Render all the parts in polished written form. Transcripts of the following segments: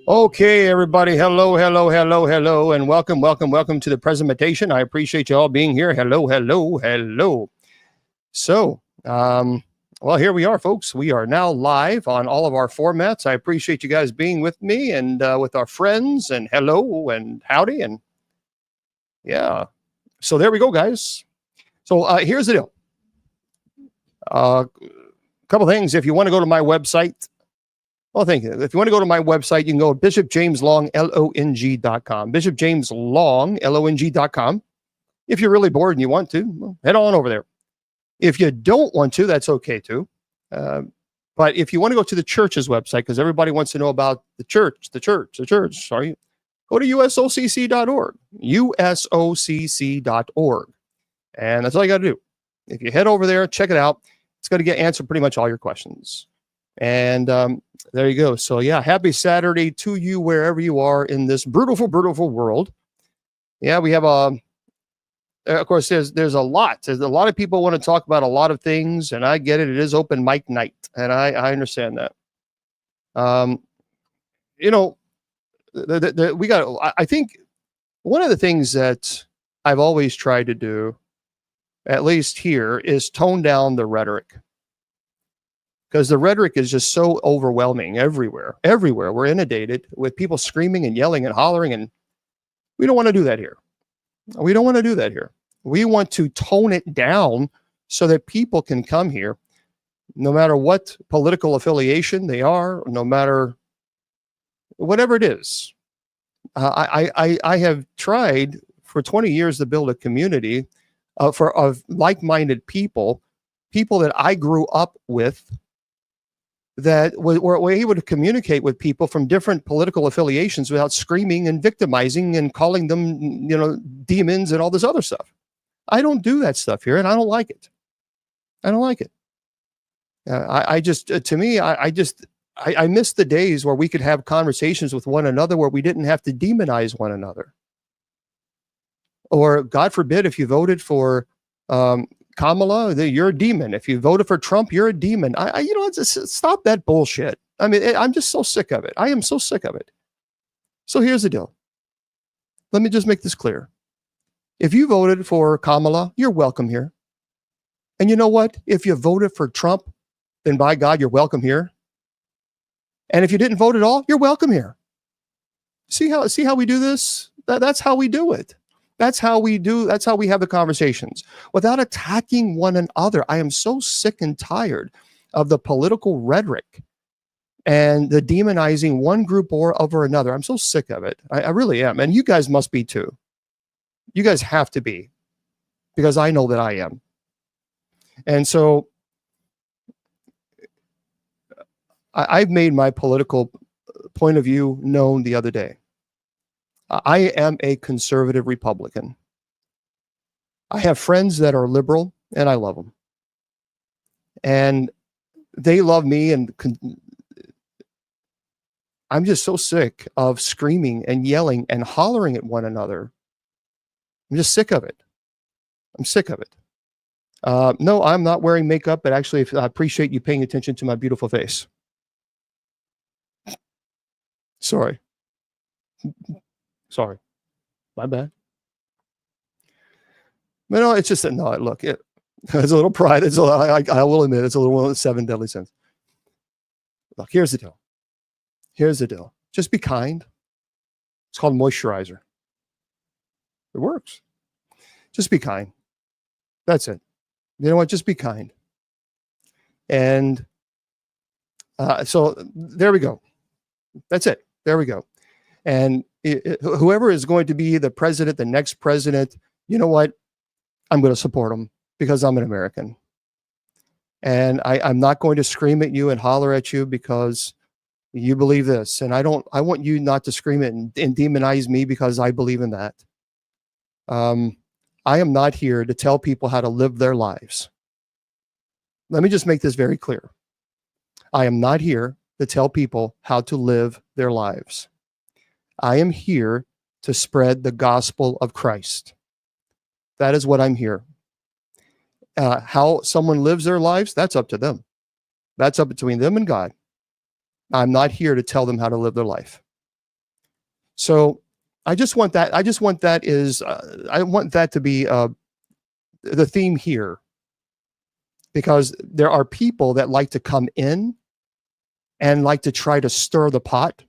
Okay, everybody. Hello, hello, hello, hello, and welcome, welcome, welcome to the presentation. I appreciate you all being here. Hello, hello, hello. So, well, here we are, folks. We are now live on all of our formats. I appreciate you guys being with me and with our friends. And hello and howdy, and yeah. So there we go, guys. So here's the deal. A couple things. If you want to go to my website. Well, thank you. If you want to go to my website, you can go to bishopjameslong.com. bishopjameslong.com. If you're really bored and you want to, well, head on over there. If you don't want to, that's okay too. But if you want to go to the church's website, because everybody wants to know about the church, sorry, go to usocc.org, usocc.org. And that's all you got to do. If you head over there, check it out. It's going to answer pretty much all your questions. And there you go. So yeah, happy Saturday to you wherever you are in this beautiful, beautiful world. Yeah, we have of course, there's a lot. There's a lot of people want to talk about a lot of things, and I get it. It is open mic night, and I understand that. You know, we got. I think one of the things that I've always tried to do, at least here, is tone down the rhetoric. Because the rhetoric is just so overwhelming everywhere. Everywhere. We're inundated with people screaming and yelling and hollering, and we don't want to do that here. We don't want to do that here. We want to tone it down so that people can come here, no matter what political affiliation they are, no matter whatever it is. I have tried for 20 years to build a community of like-minded people that I grew up with, that were able to communicate with people from different political affiliations without screaming and victimizing and calling them, demons and all this other stuff. I don't do that stuff here, and I don't like it. I don't like it. I miss the days where we could have conversations with one another where we didn't have to demonize one another. Or, God forbid, if you voted for Kamala, you're a demon. If you voted for Trump, you're a demon. Stop that bullshit. I mean, I'm just so sick of it. I am so sick of it. So here's the deal. Let me just make this clear. If you voted for Kamala, you're welcome here. And you know what? If you voted for Trump, then by God, you're welcome here. And if you didn't vote at all, you're welcome here. See how we do this? That's how we do it. That's how we have the conversations without attacking one another. I am so sick and tired of the political rhetoric and the demonizing one group or over another. I'm so sick of it. I really am. And you guys must be too. You guys have to be, because I know that I am. And so I've made my political point of view known the other day. I am a conservative Republican. I have friends that are liberal, and I love them. And they love me, and I'm just so sick of screaming and yelling and hollering at one another. I'm just sick of it. I'm sick of it. No, I'm not wearing makeup, but actually, I appreciate you paying attention to my beautiful face. Sorry. Sorry. My bad. But no, it's just that, no, look, it's a little pride. I will admit, it's a little one of the 7 deadly sins. Look, here's the deal. Here's the deal. Just be kind. It's called moisturizer. It works. Just be kind. That's it. You know what? Just be kind. And so there we go. That's it. There we go. And whoever is going to be the president, the next president, you know what? I'm going to support him because I'm an American. And I'm not going to scream at you and holler at you because you believe this. And I want you not to scream it and demonize me because I believe in that. I am not here to tell people how to live their lives. Let me just make this very clear. I am not here to tell people how to live their lives. I am here to spread the gospel of Christ. That is what I'm here. How someone lives their lives, that's up to them. That's up between them and God. I'm not here to tell them how to live their life. So I just want that. I just want that is I want that to be the theme here, because there are people that like to come in and like to try to stir the pot.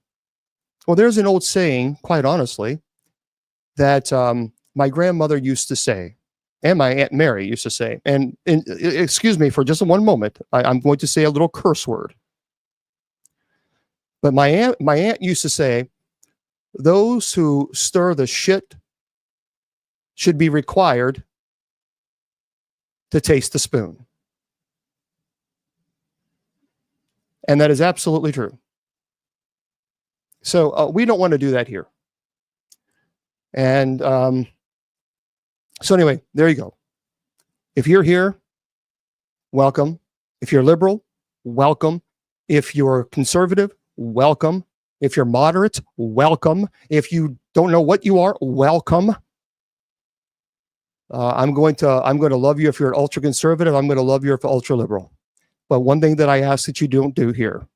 Well, there's an old saying, quite honestly, that my grandmother used to say, and my Aunt Mary used to say, and excuse me for just one moment, I'm going to say a little curse word. But my aunt used to say, those who stir the shit should be required to taste the spoon. And that is absolutely true. So we don't want to do that here. And so anyway, there you go. If you're here, welcome. If you're liberal, welcome. If you're conservative, welcome. If you're moderate, welcome. If you don't know what you are, welcome. I'm going to love you if you're an ultra conservative. I'm going to love you if you're ultra liberal. But one thing that I ask that you don't do here,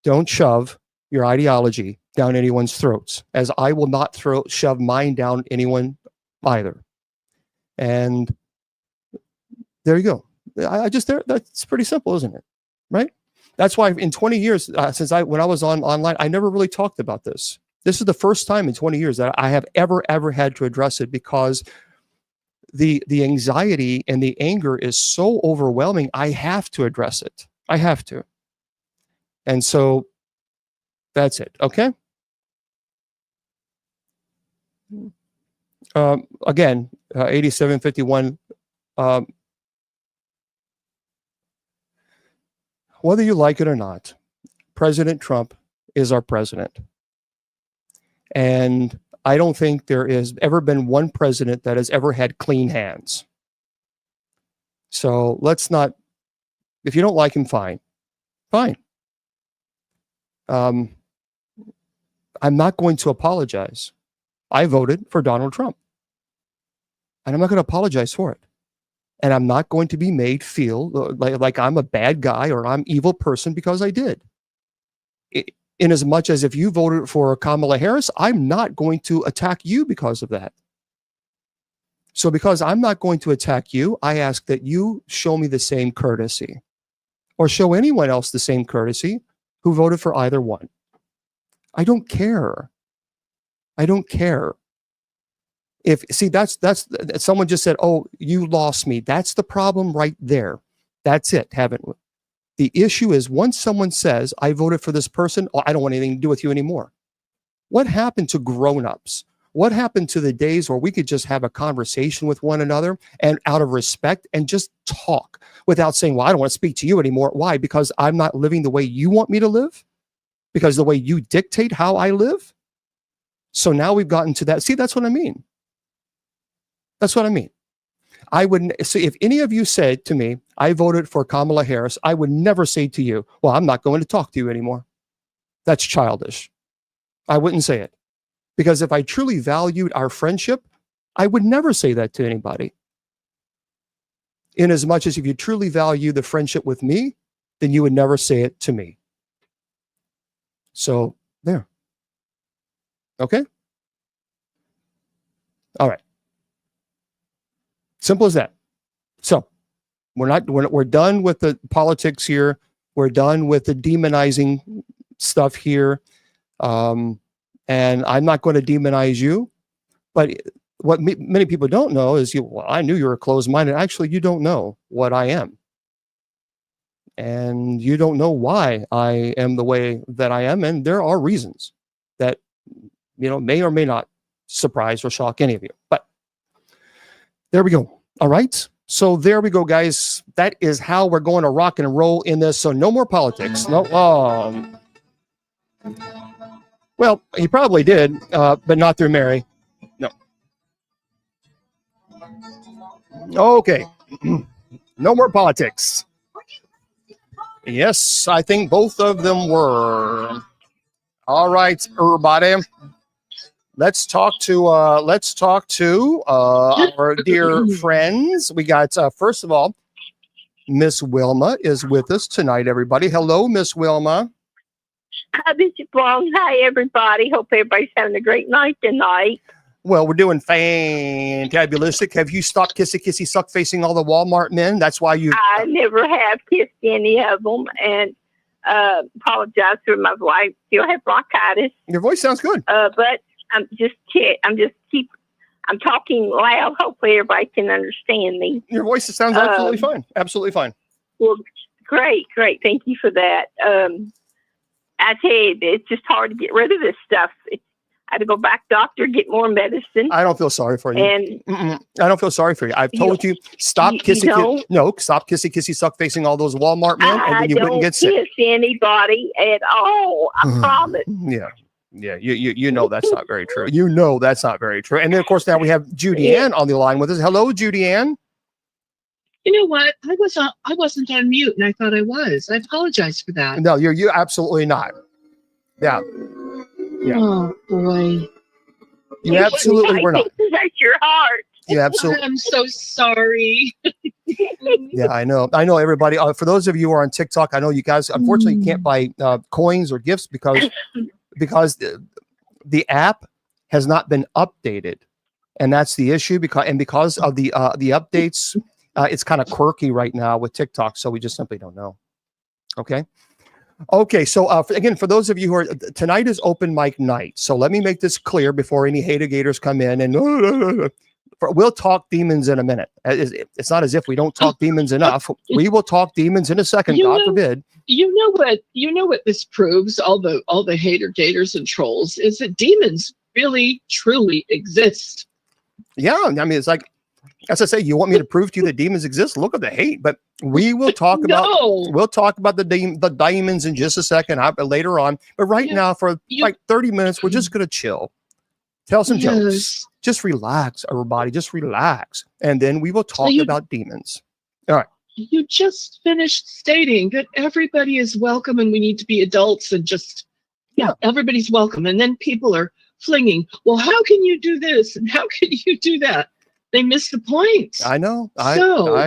don't shove your ideology down anyone's throats, as I will not shove mine down anyone either. And there you go. That's pretty simple, isn't it? Right? That's why in 20 years, when I was online, I never really talked about this. This is the first time in 20 years that I have ever had to address it, because the anxiety and the anger is so overwhelming. I have to address it. I have to. And so that's it. Okay. Again, 8751. Whether you like it or not, President Trump is our president. And I don't think there has ever been one president that has ever had clean hands. So let's not, if you don't like him, fine. Fine. I'm not going to apologize. I voted for Donald Trump. And I'm not going to apologize for it. And I'm not going to be made feel like I'm a bad guy or I'm an evil person because I did. In as much as if you voted for Kamala Harris, I'm not going to attack you because of that. So because I'm not going to attack you, I ask that you show me the same courtesy, or show anyone else the same courtesy who voted for either one. I don't care. I don't care. That's someone just said, oh, you lost me. That's the problem right there. That's it, haven't we? The issue is, once someone says, I voted for this person, oh, I don't want anything to do with you anymore. What happened to grown-ups? What happened to the days where we could just have a conversation with one another and out of respect and just talk without saying, well, I don't want to speak to you anymore. Why? Because I'm not living the way you want me to live? Because the way you dictate how I live? So now we've gotten to that. See, that's what I mean. That's what I mean. I wouldn't see, if any of you said to me, I voted for Kamala Harris, I would never say to you, well, I'm not going to talk to you anymore. That's childish. I wouldn't say it. Because if I truly valued our friendship, I would never say that to anybody. In as much as if you truly value the friendship with me, then you would never say it to me. So there. Okay? All right. Simple as that. So we're done with the politics here. We're done with the demonizing stuff here. And I'm not going to demonize you. But what many people don't know is, well, I knew you were closed-minded. Actually, you don't know what I am. And you don't know why I am the way that I am. And there are reasons that, may or may not surprise or shock any of you. But there we go. All right. So there we go, guys. That is how we're going to rock and roll in this. So no more politics. No. Well, he probably did, but not through Mary. No. Okay. No more politics. Yes, I think both of them were. All right, everybody. Let's talk to our dear friends. We got first of all, Miss Wilma is with us tonight. Everybody, hello, Miss Wilma. Hi, Bishop Long. Hi, everybody. Hope everybody's having a great night tonight. Well, we're doing fantabulistic. Have you stopped kissy suck facing all the Walmart men? That's why you. I never have kissed any of them, and apologize for my voice. Still have bronchitis. Your voice sounds good. But I'm talking loud. Hopefully, everybody can understand me. Your voice sounds absolutely fine. Absolutely fine. Well, great. Thank you for that. I tell you, it's just hard to get rid of this stuff. I had to go back doctor, get more medicine. I don't feel sorry for you. And I don't feel sorry for you. I've told you stop kissing. Stop kissy suck facing all those Walmart men, and then you wouldn't get sick. I don't kiss anybody at all. I promise. Yeah. You know that's not very true. You know that's not very true. And then of course now we have Judy Ann on the line with us. Hello, Judy Ann. You know what? I wasn't on mute, and I thought I was. I apologize for that. No, you're absolutely not. Yeah. Oh boy. You absolutely were not. That's your heart. Yeah, absolutely. I'm so sorry. Yeah, I know. Everybody. For those of you who are on TikTok, I know you guys unfortunately can't buy coins or gifts because the app has not been updated, and that's the issue. Because of the updates, it's kind of quirky right now with TikTok, so we just simply don't know. Okay. So again, for those of you who are tonight is open mic night, so let me make this clear before any hater gators come in and we'll talk demons in a minute. It's not as if we don't talk demons enough. We will talk demons in a second. God forbid. You know what this proves? All the hater gators and trolls is that demons really truly exist. Yeah, I mean it's like, as I say, you want me to prove to you that demons exist? Look at the hate, but we will talk about the demons in just a second later on. But right now, for like 30 minutes, we're just gonna chill, tell some jokes, just relax, everybody, just relax, and then we will talk about demons. All right. You just finished stating that everybody is welcome, and we need to be adults and just everybody's welcome, and then people are flinging. Well, how can you do this and how can you do that? They missed the point. I know. I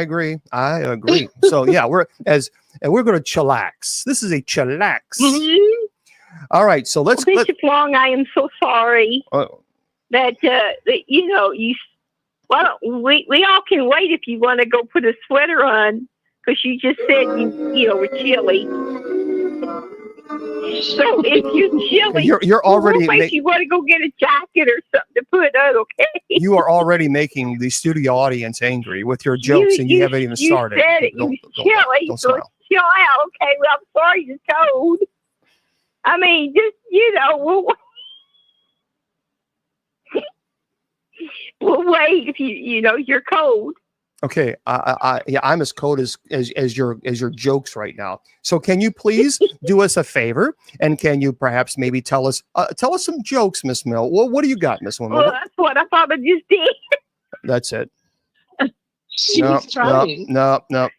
agree. So yeah, we're going to chillax. This is a chillax. Mm-hmm. All right. So let's. Bishop Long, I am so sorry that we all can wait if you want to go put a sweater on because you just said you were chilly. So if you're chilly, you're already. You want to go get a jacket or something to put on, okay? You are already making the studio audience angry with your jokes, and you haven't even started. You said it. You're chilly, so chill out, okay? Well, I'm sorry you're cold. I mean, just we'll wait if you're cold. Okay, I'm as cold as your jokes right now. So can you please do us a favor, and can you perhaps maybe tell us some jokes, Miss Mill? Well, what do you got, Miss Mill? Well, that's what I thought I just did. That's it. She was trying. No. Okay.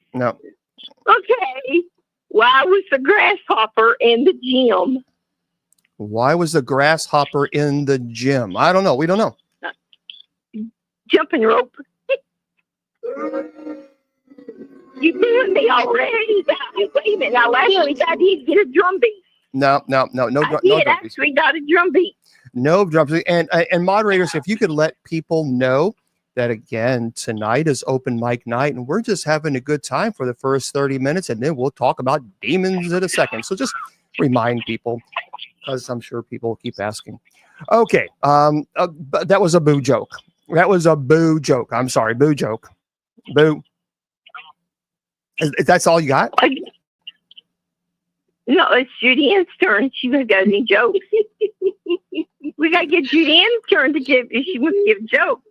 Why was the grasshopper in the gym? Why was the grasshopper in the gym? I don't know. We don't know. Jumping rope. You doing me already? Wait a minute. Now, last week I did get a drum beat. No drum beat. We got a drum beat. No drum beat. And moderators, if you could let people know that again, tonight is open mic night, and we're just having a good time for the first 30 minutes, and then we'll talk about demons in a second. So just remind people, because I'm sure people will keep asking. Okay, but that was a boo joke. I'm sorry, boo joke. Boo. That's all you got? No, it's Judy Ann's turn. She hasn't got any jokes. We got to get Judy Ann's turn to give. If she wants to give a joke.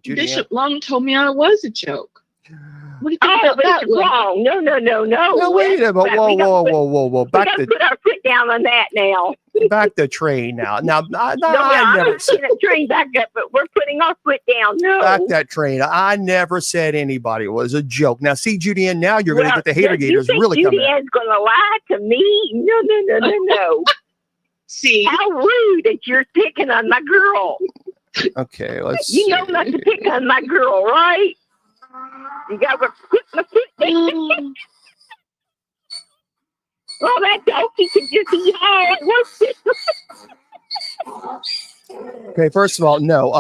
Bishop Long told me I was a joke. What do you think about that? Wrong. No. No, wait a minute. Whoa. Back to put our foot down on that now. Back the train now. I'm never putting that train back up, but we're putting our foot down. No. Back that train. I never said anybody was a joke. Now, see, Judy Ann, now you're going to get the hater gators really coming. Judy Ann's going to lie to me? No. See? How rude that you're picking on my girl. Okay, let's see. You know not to pick on my girl, right? You got to put my foot down. Well, that donkey can just eat all at once. Okay, first of all, no.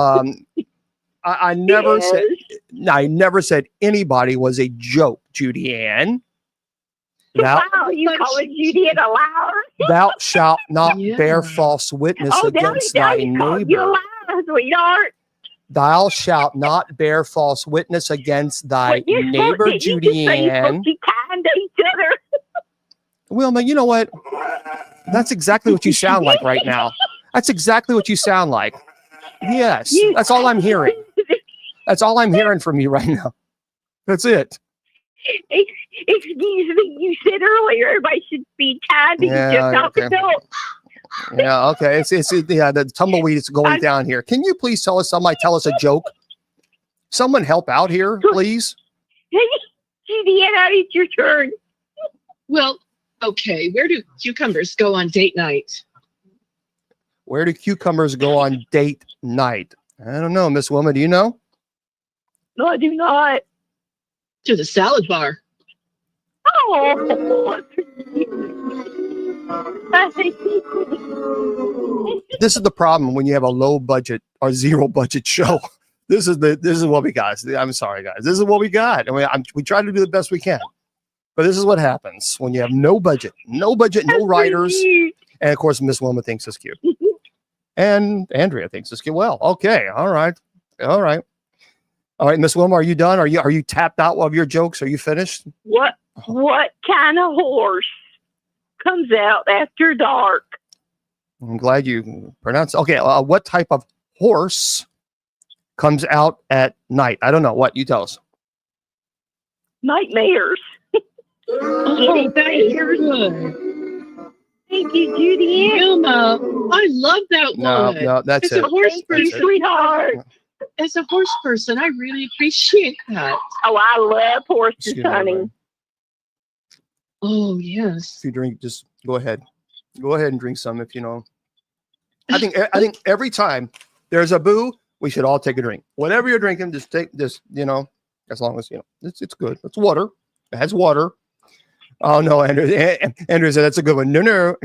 I never said. I never said anybody was a joke, Judy Ann. Thou, Wow, you calling Judy Ann a liar? thou shalt not Yeah. bear false witness Oh, now against thy he's calling you a neighbor. liar, sweetheart. Thou shalt not bear false witness against thy What you neighbor, supposed to, you Judy just say you're Ann. supposed to be kind to each other. Wilma, you know what? That's exactly what you sound like right now. That's exactly what you sound like. Yes, that's all I'm hearing. That's all I'm hearing from you right now. That's it. Excuse me, you said earlier everybody should be kind to Yeah, each other. Talk okay. adult. Yeah, okay. It's yeah, the tumbleweed is going down here. Can you please tell us a joke? Someone help out here, please. Judy Ann, it's your turn. Well, okay. Where do cucumbers go on date night? Where do cucumbers go on date night? I don't know, Miss Wilma. Do you know? No, I do not. To the salad bar. Oh. This is the problem when you have a low budget or zero budget show. This is what we got. I'm sorry, guys. This is what we got. I mean, we try to do the best we can, but this is what happens when you have no budget, no writers, and of course, Miss Wilma thinks it's cute, and Andrea thinks it's cute. Well, okay, all right, Miss Wilma, are you done? Are you tapped out of your jokes? Are you finished? What kind of horse comes out after dark? I'm glad you pronounced. Okay, what type of horse comes out at night? I don't know. What you tell us? Nightmares. Oh, that is good. Thank you, Judy Ann. Wilma, I love that No, one. no, that's As it. a horse Thank you, person, sweetheart. as a horse person, I really appreciate that. Oh, I love horses, Excuse me, honey. everybody. Oh yes. If you drink, just go ahead. Go ahead and drink some if you know. I think every time there's a boo, we should all take a drink. Whatever you're drinking, just take this, as long as it's good. It's water. It has water. Oh no, Andrew. Andrew said that's a good one. No.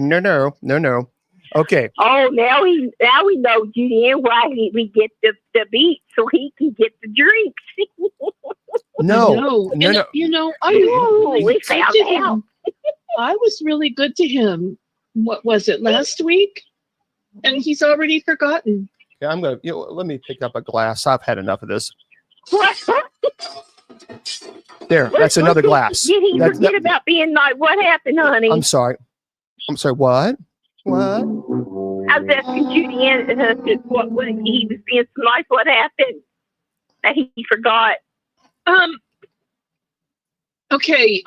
Okay. Oh, now we know, Judy Ann, why we get the beat so he can get the drinks. No. No. I Ooh, we really found good to out. him. I was really good to him. What was it, last week? And he's already forgotten. Yeah, I'm gonna. Let me pick up a glass. I've had enough of this. There. That's another glass. Did he That's- forget about being nice? What happened, honey? I'm sorry. What? What? I was asking Judy Ann what he was being so nice. What happened? That he forgot. Okay.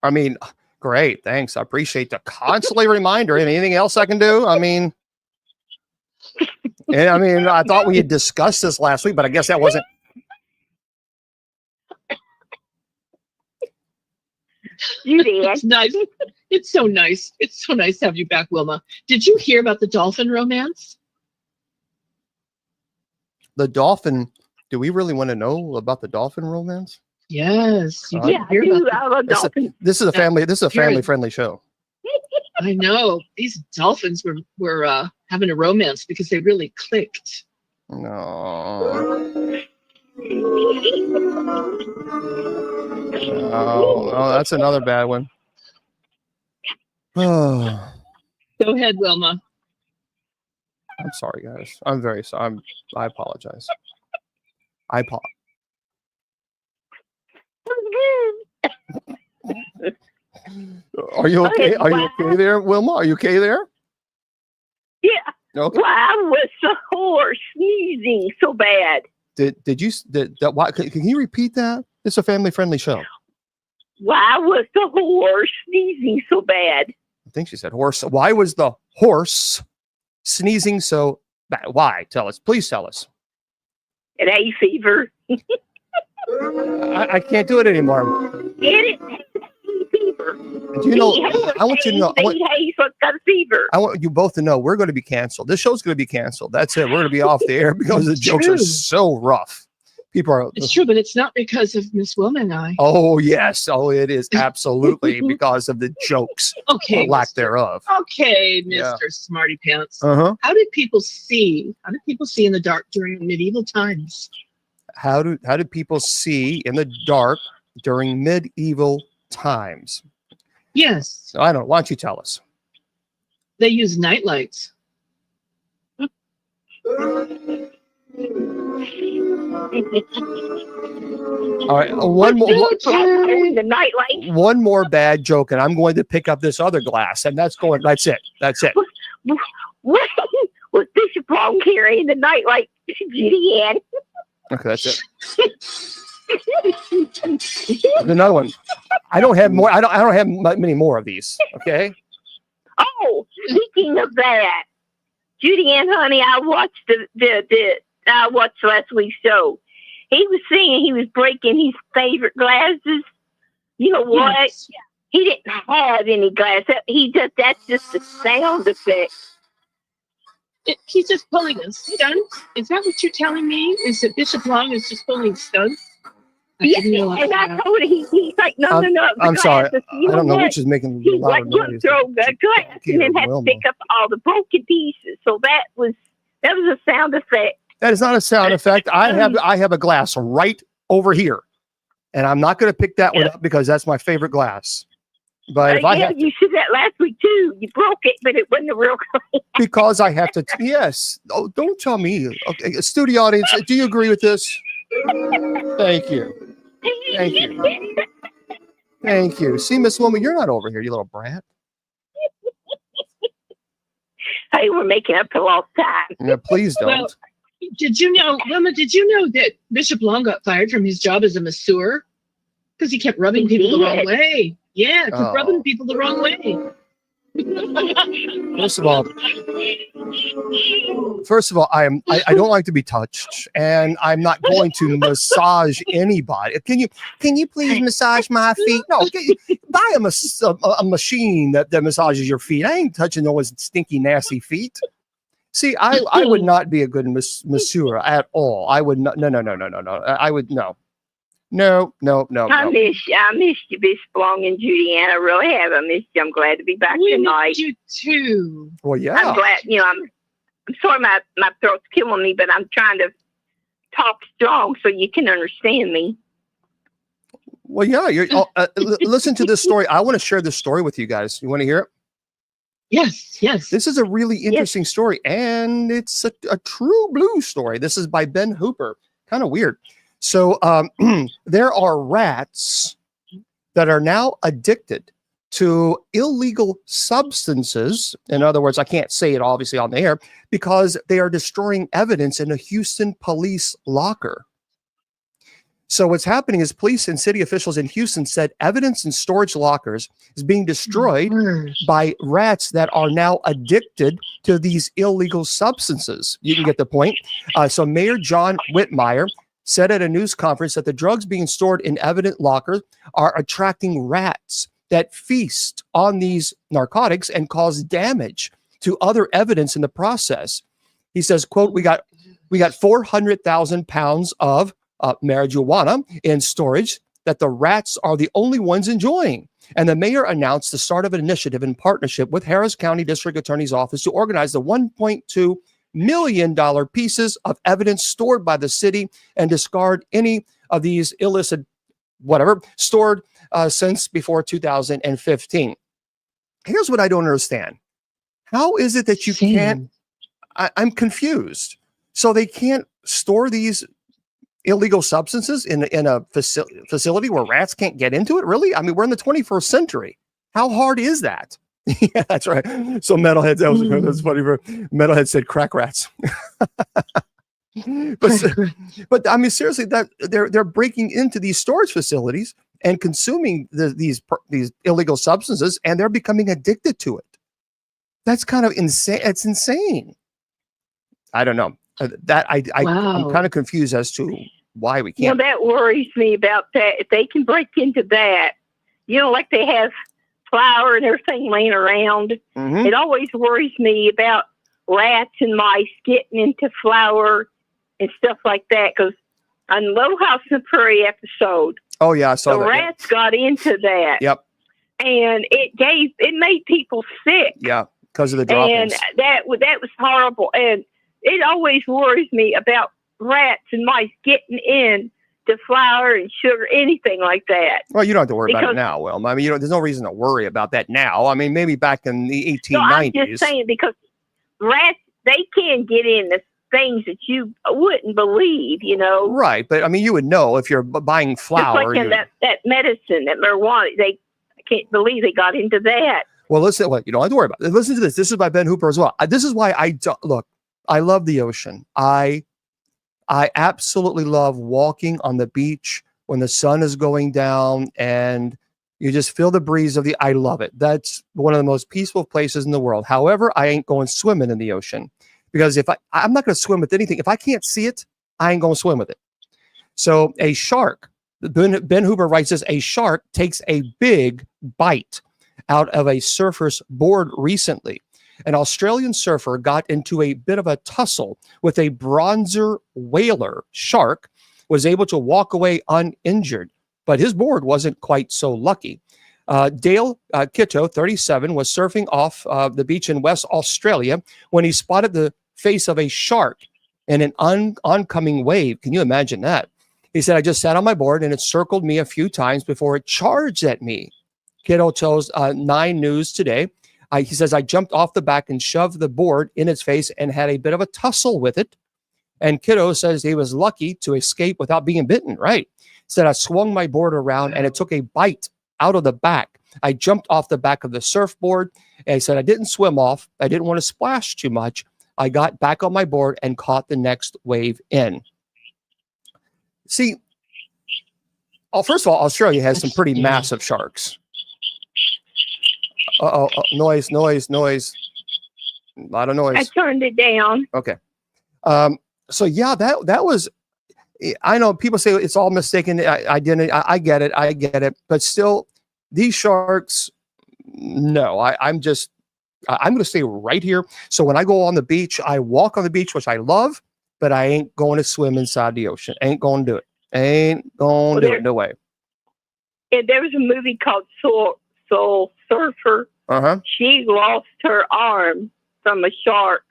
I mean, great. Thanks. I appreciate the constantly reminder. Anything else I can do? I mean, I thought we had discussed this last week, but I guess that wasn't. Judy Ann. It's nice. It's so nice. It's so nice to have you back, Wilma. Did you hear about the dolphin romance? The dolphin. Do we really want to know about the dolphin romance? Yes. You Oh, did Yeah, I hear do. about I love This is- dolphins. This is a family. This is a Very- family-friendly show. I know. These dolphins were having a romance because they really clicked. No. Oh, that's another bad one. Oh, Go ahead, Wilma. I'm sorry, guys. I'm very sorry. I apologize. Are you okay? Are you okay there, Wilma? Are you okay there? Yeah. Okay. Why was the horse sneezing so bad? Why? Can you repeat that? It's a family-friendly show. Why was the horse sneezing so bad? I think she said horse. Why was the horse sneezing so bad? Why? Tell us. Please tell us. An hay fever. I can't do it anymore. Get it? Hay fever. Do you know? I want you to know. Hay's what's got a fever. I want you both to know we're going to be canceled. This show's going to be canceled. That's it. We're going to be off the air because the jokes are true. so rough. People are. It's true, but it's not because of Miss Wilma and I. Oh yes. Oh, it is absolutely because of the jokes Okay, or lack Mr. thereof. Okay, Mr. Yeah. Smarty Pants. Uh-huh. How did people see? How did people see in the dark during medieval times? How do people see in the dark during medieval times? Yes, So I don't know. Why don't you tell us? they used night lights. All right, one more. The nightlight. One more bad joke, and I'm going to pick up this other glass, and that's it. That's it. Was Bishop Long carrying the nightlight, Judy Ann? Okay, that's it. There's another one. I don't have more. I don't have many more of these. Okay. Oh, speaking of that, Judy Ann, honey, I watched I watched last week's show. He was singing. He was breaking his favorite glasses. You know what? Yes. He didn't have any glass. That's just the sound effect. He's just pulling a stunt. Is that what you're telling me? Is that Bishop Long is just pulling stunts? Yeah, and I told him, he's like, no. I'm sorry. You I don't know what? which is making a He louder like noise. throw the glass and then had to pick up all the broken pieces. So that was a sound effect. That is not a sound effect. I have a glass right over here, and I'm not going to pick that one up because that's my favorite glass. But if I have you said that last week too. You broke it, but it wasn't a real glass. because I have to. Yes. Oh, don't tell me. Okay, studio audience, do you agree with this? Thank you. Thank you. Thank you. See, Miss Wilma, you're not over here, you little brat. Hey, we're making up for lost time. Yeah, please don't. Well, did you know, Wilma, did you know that Bishop Long got fired from his job as a masseur? Because he kept rubbing He people the wrong did. way. Yeah, kept Oh. rubbing people the wrong way. First of all, I don't like to be touched, and I'm not going to massage anybody. Can you please massage my feet? No, buy a machine that massages your feet. I ain't touching no one's stinky, nasty feet. See, I would not be a good masseur at all. I would not. No. I would no. I miss you, Bishop Long and Judy Ann. I really have. I miss you. I'm glad to be back We tonight. missed you too. Well, yeah. I'm glad. I'm sorry my throat's killing me, but I'm trying to talk strong so you can understand me. Well, yeah. Listen to this story. I want to share this story with you guys. You want to hear it? Yes. This is a really interesting story, and it's a true blue story. This is by Ben Hooper. Kind of weird. So there are rats that are now addicted to illegal substances. In other words, I can't say it obviously on the air because they are destroying evidence in a Houston police locker. So what's happening is police and city officials in Houston said evidence in storage lockers is being destroyed by rats that are now addicted to these illegal substances. You can get the point. So Mayor John Whitmire said at a news conference that the drugs being stored in evidence lockers are attracting rats that feast on these narcotics and cause damage to other evidence in the process. He says, quote, we got 400,000 pounds of marijuana in storage that the rats are the only ones enjoying. And the mayor announced the start of an initiative in partnership with Harris County District Attorney's Office to organize the $1.2 million pieces of evidence stored by the city and discard any of these illicit whatever stored since before 2015. Here's what I don't understand. How is it that you can't? I'm confused. So they can't store these illegal substances in a facility where rats can't get into it? Really? I mean, we're in the 21st century. How hard is that? Yeah, that's right. So metalheads, that's funny. Metalhead said crack rats. but I mean, seriously, that they're breaking into these storage facilities and consuming these illegal substances, and they're becoming addicted to it. That's kind of insane. It's insane. I don't know. I'm kind of confused as to why we can't. That worries me about that. If they can break into that, like they have flour and everything laying around. Mm-hmm. It always worries me about rats and mice getting into flour and stuff like that, because on Little House on the Prairie episode, Oh yeah, I saw the that. rats got into that, Yep. and it made people sick. Yeah, because of the And droppings. that was horrible. And it always worries me about rats and mice getting in to flour and sugar, anything like that. Well, you don't have to worry about it because- now, Will. I mean, there's no reason to worry about that now. I mean, maybe back in the So I'm 1890s. just saying, because rats, they can get into things that you wouldn't believe, Right, but I mean, you would know if you're buying Just flour. like in that medicine, that marijuana, I can't believe they got into that. Well, listen, you don't have to worry about it. Listen to this. This is by Ben Hooper as well. This is why I don't look. I love the ocean. I absolutely love walking on the beach when the sun is going down and you just feel the breeze of I love it. That's one of the most peaceful places in the world. However, I ain't going swimming in the ocean because I'm not going to swim with anything. If I can't see it, I ain't going to swim with it. So a shark, Ben Hooper writes this, a shark takes a big bite out of a surfer's board recently. An Australian surfer got into a bit of a tussle with a bronzer whaler shark, was able to walk away uninjured, but his board wasn't quite so lucky. Dale Kitto, 37, was surfing off the beach in West Australia when he spotted the face of a shark in an oncoming wave. Can you imagine that? He said, I just sat on my board and it circled me a few times before it charged at me. Kitto tells 9 News today. He says, I jumped off the back and shoved the board in its face and had a bit of a tussle with it. And Kitto says he was lucky to escape without being bitten, right? He said, I swung my board around and it took a bite out of the back. I jumped off the back of the surfboard. And he said, I didn't swim off. I didn't want to splash too much. I got back on my board and caught the next wave in. See, first of all, Australia has some pretty massive sharks. Uh-oh, noise. A lot of noise. I turned it down. Okay. So yeah, that was, I know people say it's all mistaken identity. I get it. But still, these sharks, no, I'm going to stay right here. So when I go on the beach, I walk on the beach, which I love, but I ain't going to swim inside the ocean. Ain't going to do it. Ain't going to do it. No way. And there was a movie called Soul Surfer. Uh-huh. She lost her arm from a shark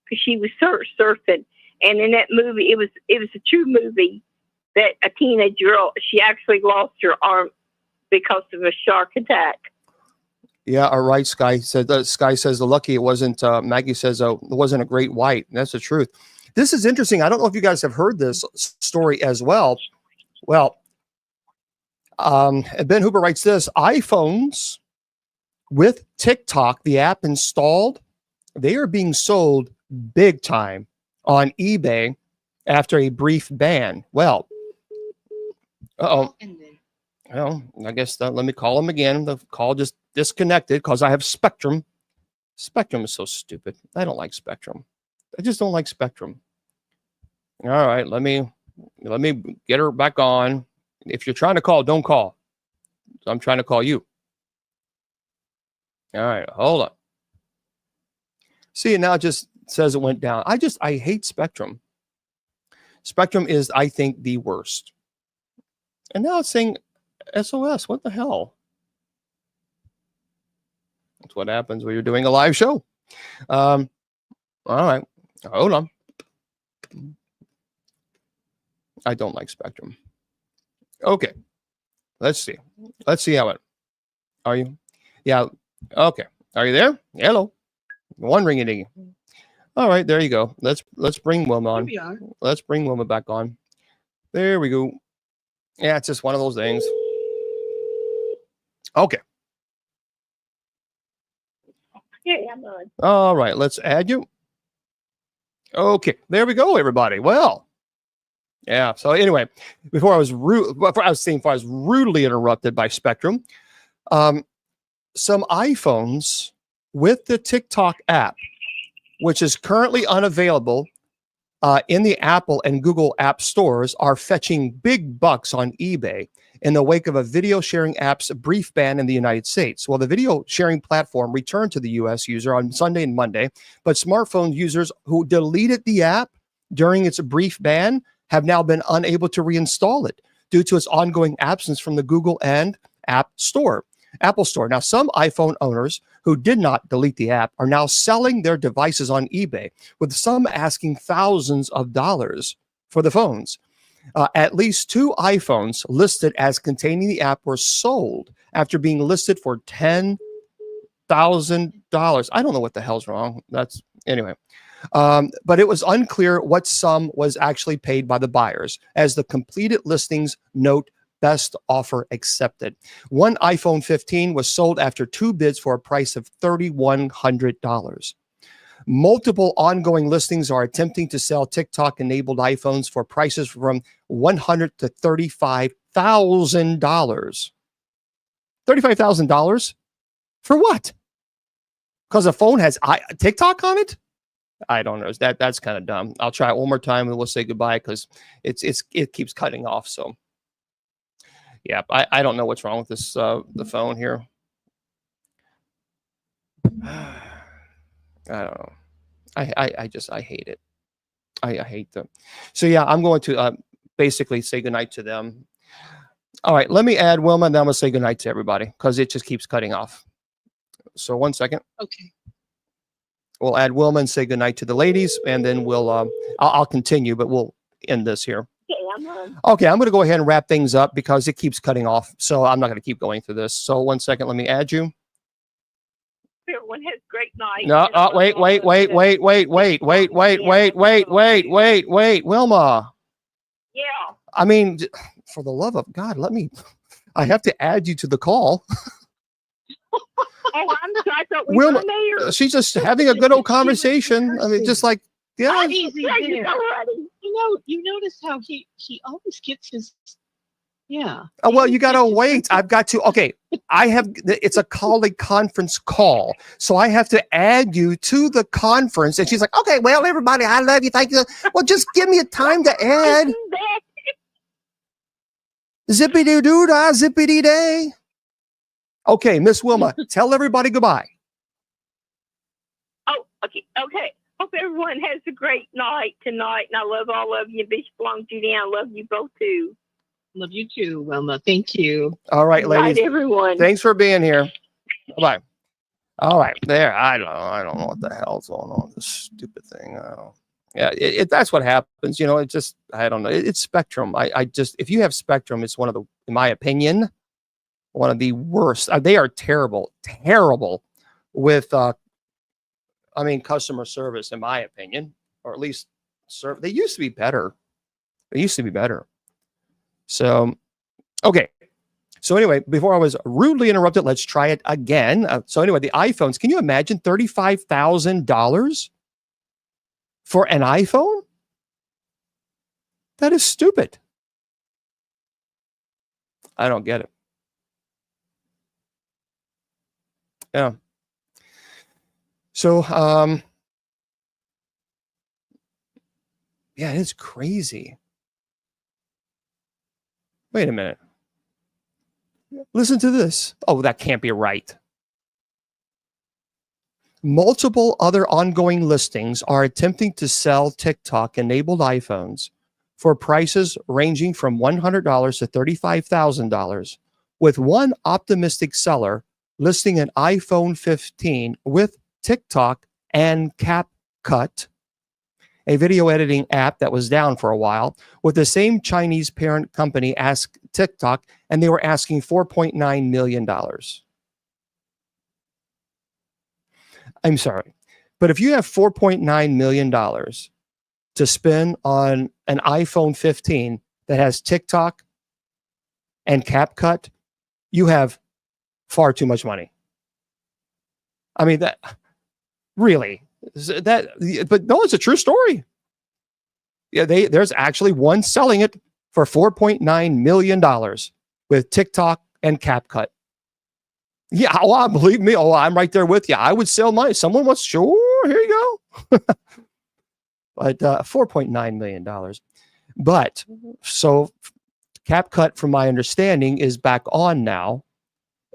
because she was surfing. And in that movie, it was a true movie that a teenage girl, she actually lost her arm because of a shark attack. Yeah, all right. Sky says the lucky it wasn't. Maggie says it wasn't a great white. And that's the truth. This is interesting. I don't know if you guys have heard this story as well. Well, Ben Hooper writes this: iPhones with TikTok, the app installed, they are being sold big time on eBay after a brief ban. Well, well, I guess let me call him again. The call just disconnected because I have Spectrum. Spectrum is so stupid. I don't like Spectrum. I just don't like Spectrum. All right, let me get her back on. If you're trying to call, don't call. I'm trying to call you. All right, hold on. See, now it just says it went down. I hate Spectrum. Spectrum is, I think, the worst. And now it's saying SOS. What the hell? That's what happens when you're doing a live show. All right, hold on. I don't like Spectrum. Okay, let's see. Let's see how it. Are you? Yeah. Okay. Are you there? Hello. One ring a ding. All right, there you go. Let's bring Wilma on. Here we are. Let's bring Wilma back on. There we go. Yeah, it's just one of those things. Okay. Yeah, I'm on. All right, let's add you. Okay, there we go, everybody. Well, yeah. So anyway, before I was rudely interrupted by Spectrum, some iPhones with the TikTok app, which is currently unavailable in the Apple and Google app stores, are fetching big bucks on eBay in the wake of a video sharing app's brief ban in the United States. Well, the video sharing platform returned to the U.S. user on Sunday and Monday, but smartphone users who deleted the app during its brief ban have now been unable to reinstall it due to its ongoing absence from the Google and Apple Store. Now, some iPhone owners who did not delete the app are now selling their devices on eBay, with some asking thousands of dollars for the phones. At least 2 iPhones listed as containing the app were sold after being listed for $10,000. I don't know what the hell's wrong. Anyway. But it was unclear what sum was actually paid by the buyers, as the completed listings note best offer accepted. One iPhone 15 was sold after 2 bids for a price of $3,100. Multiple ongoing listings are attempting to sell TikTok-enabled iPhones for prices from $100,000 to $35,000. $35,000 for what? Because a phone has TikTok on it? I don't know. That's kind of dumb. I'll try it one more time and we'll say goodbye because it keeps cutting off. So yeah, I don't know what's wrong with this the phone here. I don't know. I hate it. I hate them. So yeah, I'm going to basically say goodnight to them. All right, let me add Wilma and then I'm gonna say goodnight to everybody because it just keeps cutting off. So 1 second. Okay. We'll add Wilma and say goodnight to the ladies, and then I'll continue, but we'll end this here. Okay, I'm going to go ahead and wrap things up because it keeps cutting off. So I'm not going to keep going through this. So 1 second, let me add you. Everyone has a great night. No, wait, Wilma. Yeah. I mean, for the love of God, I have to add you to the call. Oh, I'm sorry. I thought we Wilma, were there. she's just having a good old conversation. I mean, just like, yeah. Easy Yeah, you there. already. You notice how he always gets his, yeah. Oh, well, you got to wait. It's a colleague conference call. So I have to add you to the conference. And she's like, okay, well, everybody, I love you. Thank you. Well, just give me a time to add. Zippity-doo-dah, zippity-day. Okay, Miss Wilma, tell everybody goodbye. Oh, okay. Hope everyone has a great night tonight. And I love all of you. Bishop Long, Judy, I love you both too. Love you too, Wilma. Thank you. All right, ladies. Night, everyone. Thanks for being here. Bye. All right, there. I don't know what the hell's going on with this stupid thing. Yeah, that's what happens. You know, it just, I don't know. It's Spectrum. If you have Spectrum, it's one of the, in my opinion, one of the worst. They are terrible with, customer service, in my opinion, or at least they used to be better. So, okay. So anyway, before I was rudely interrupted, let's try it again. So anyway, the iPhones, can you imagine $35,000 for an iPhone? That is stupid. I don't get it. Yeah. So, yeah, it's crazy. Wait a minute. Listen to this. Oh, that can't be right. Multiple other ongoing listings are attempting to sell TikTok-enabled iPhones for prices ranging from $100 to $35,000, with one optimistic seller listing an iPhone 15 with TikTok and CapCut, a video editing app that was down for a while, with the same Chinese parent company asked TikTok, and they were asking $4.9 million. I'm sorry, but if you have $4.9 million to spend on an iPhone 15 that has TikTok and CapCut, you have far too much money. I mean, that really, but no, it's a true story. Yeah, there's actually one selling it for $4.9 million with TikTok and CapCut. Yeah, well, believe me. Oh, I'm right there with you. I would sell mine. Someone wants, sure, here you go. But $4.9 million. But so CapCut, from my understanding, is back on now,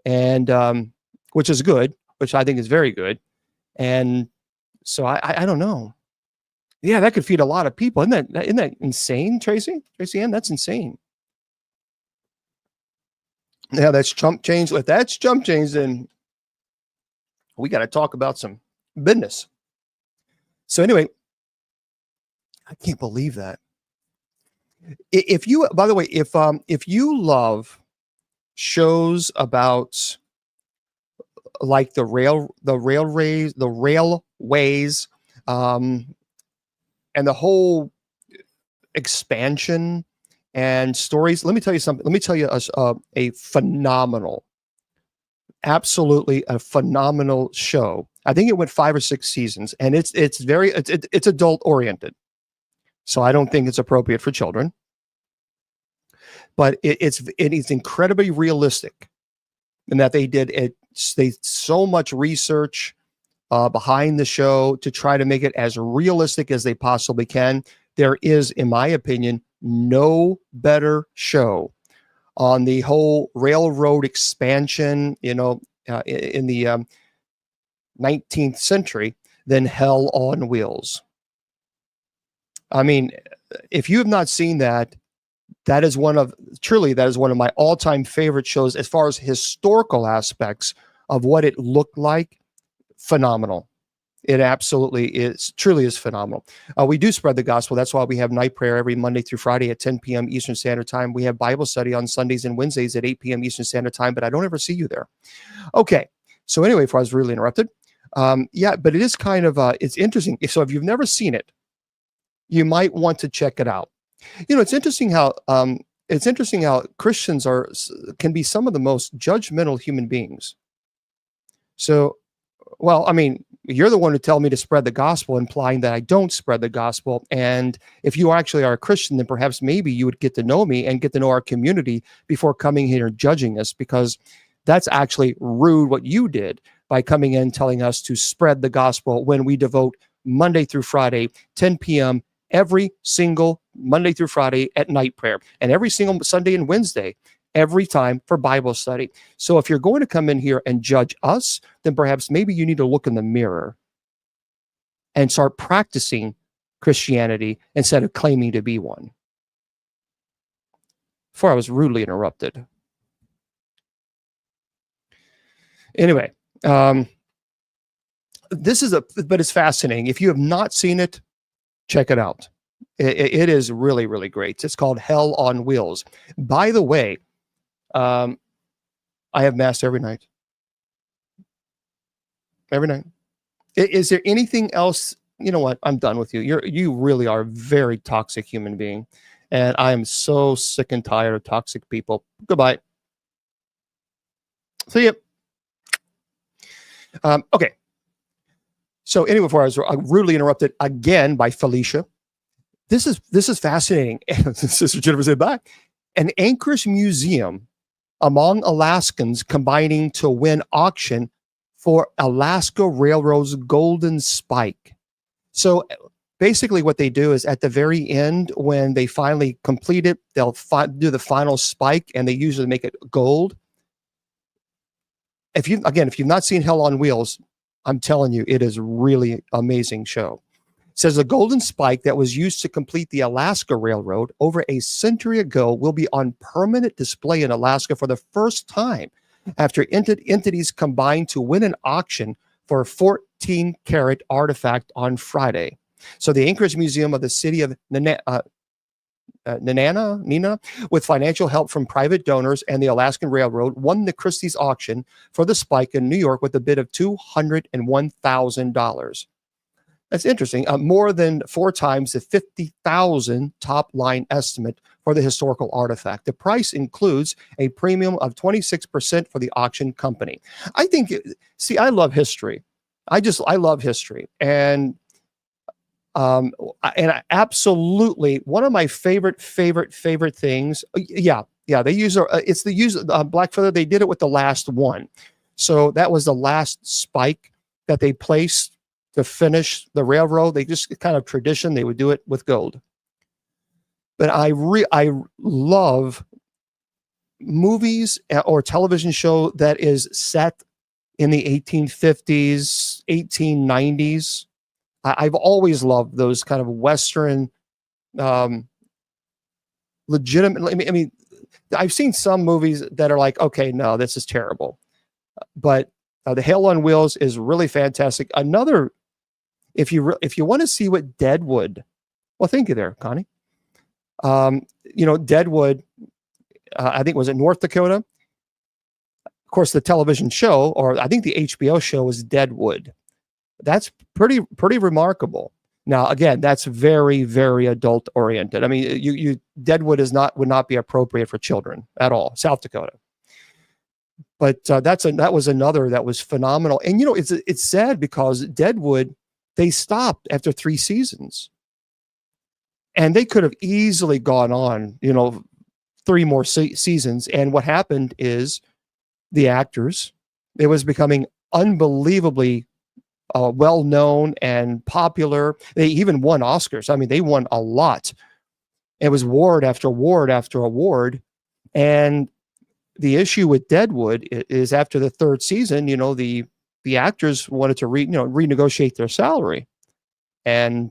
and which is good, which I think is very good. And so I don't know. Yeah, that could feed a lot of people. Isn't that insane, Tracy? Tracy Ann, that's insane. Yeah, that's chump change. If that's chump change, then we got to talk about some business. So anyway, I can't believe that. If you, by the way, if you love shows about like the railways, and the whole expansion and stories, let me tell you something. Let me tell you a phenomenal, absolutely a phenomenal show. I think it went 5 or 6 seasons, and it's adult oriented. So I don't think it's appropriate for children, but it is incredibly realistic in that they so much research behind the show to try to make it as realistic as they possibly can. There is, in my opinion, no better show on the whole railroad expansion, in the 19th century than Hell on Wheels. I mean, if you have not seen that, that is one of my all-time favorite shows as far as historical aspects of what it looked like. Phenomenal. It absolutely is, truly is phenomenal. We do spread the gospel. That's why we have night prayer every Monday through Friday at 10 p.m. Eastern Standard Time. We have Bible study on Sundays and Wednesdays at 8 p.m. Eastern Standard Time, but I don't ever see you there. Okay. So anyway, before I was really interrupted, yeah, but it is kind of, it's interesting. So if you've never seen it, you might want to check it out. It's interesting how Christians can be some of the most judgmental human beings. So, well, I mean, you're the one who tell me to spread the gospel, implying that I don't spread the gospel. And if you actually are a Christian, then perhaps maybe you would get to know me and get to know our community before coming here and judging us, because that's actually rude what you did by coming in telling us to spread the gospel when we devote Monday through Friday, 10 p.m. every single Monday through Friday at night prayer, and every single Sunday and Wednesday, every time for Bible study. So if you're going to come in here and judge us, then perhaps maybe you need to look in the mirror and start practicing Christianity instead of claiming to be one. Before I was rudely interrupted. Anyway, but it's fascinating. If you have not seen it, check it out. It is really, really great. It's called Hell on Wheels. By the way, I have mass every night. Every night. Is there anything else? You know what? I'm done with you. You really are a very toxic human being. And I am so sick and tired of toxic people. Goodbye. See ya. Okay. So anyway, before I was rudely interrupted again by Felicia, this is fascinating. Sister Jennifer said, bye. An Anchorage museum among Alaskans combining to win auction for Alaska Railroad's Golden Spike. So basically what they do is at the very end, when they finally complete it, they'll do the final spike, and they usually make it gold. If you've not seen Hell on Wheels, I'm telling you, it is really amazing show. It says the golden spike that was used to complete the Alaska Railroad over a century ago will be on permanent display in Alaska for the first time after entities combined to win an auction for a 14-carat artifact on Friday. So the Anchorage Museum of the city of Neenah, with financial help from private donors and the Alaskan Railroad, won the Christie's auction for the spike in New York with a bid of $201,000. That's interesting. More than 4 times the $50,000 top line estimate for the historical artifact. The price includes a premium of 26% for the auction company. I think, I love history. I love history. And I absolutely, one of my favorite things. Yeah. They use it's the use of black feather. They did it with the last one. So that was the last spike that they placed to finish the railroad. They just kind of tradition. They would do it with gold. But I love movies or television show that is set in the 1850s, 1890s. I've always loved those kind of Western, um, legitimate. I mean, I've seen some movies that are like, okay, no, this is terrible, but the Hell on Wheels is really fantastic. Another, if you want to see what Deadwood, well, thank you there, Connie. Deadwood, I think was it North Dakota. Of course, the television show, or I think the HBO show, was Deadwood. That's pretty remarkable. Now, again, that's very, very adult oriented. I mean, Deadwood would not be appropriate for children at all. South Dakota, but that was another that was phenomenal. And it's sad because Deadwood, they stopped after 3 seasons, and they could have easily gone on, 3 more seasons. And what happened is the actors, it was becoming unbelievably well known and popular. They even won Oscars. I mean, they won a lot. It was award after award after award. And the issue with Deadwood is after the 3rd season, the actors wanted to renegotiate their salary, and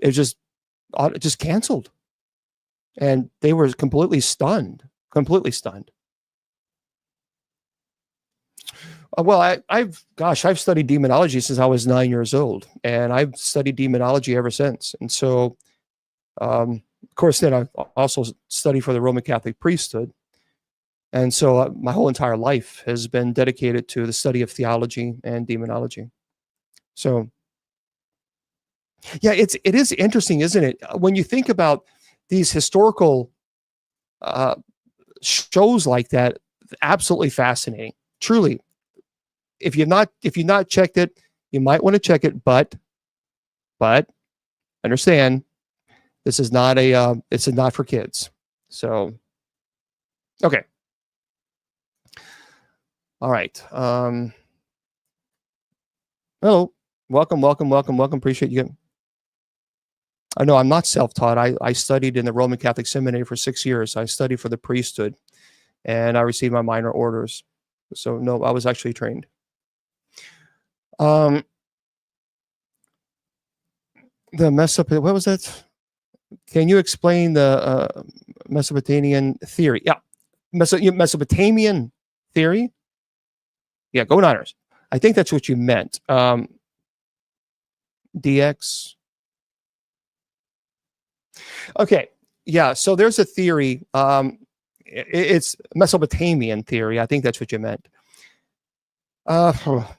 it just canceled. And they were completely stunned. Well, I've studied demonology since I was 9 years old, and I've studied demonology ever since. And so, of course, then I also studied for the Roman Catholic priesthood. And so my whole entire life has been dedicated to the study of theology and demonology. So, yeah, it is interesting, isn't it? When you think about these historical shows like that, absolutely fascinating. Truly, if you've not checked it, you might want to check it. But understand, this is not it's not for kids. So, okay. All right. Hello. Welcome. Appreciate you. I know I'm not self-taught. I studied in the Roman Catholic Seminary for 6 years. I studied for the priesthood, and I received my minor orders. So no, I was actually trained. The what was that? Can you explain the Mesopotamian theory? Yeah, Mesopotamian theory. Yeah, go Niners. I think that's what you meant. DX. Okay. Yeah. So there's a theory. It's Mesopotamian theory. I think that's what you meant. Well,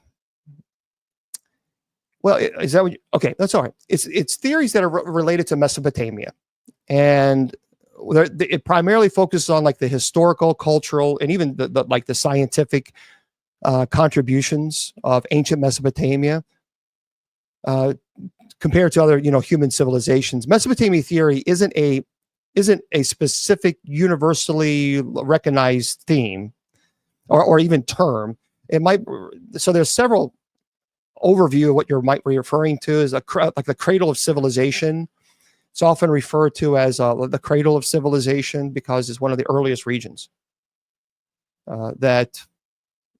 is that what okay, that's all right. It's theories that are related to Mesopotamia. And it primarily focuses on like the historical, cultural, and even the scientific contributions of ancient Mesopotamia compared to other, human civilizations. Mesopotamia theory isn't a specific universally recognized theme or even term. So there's several overview of what you might be referring to is like the cradle of civilization. It's often referred to as the cradle of civilization because it's one of the earliest regions that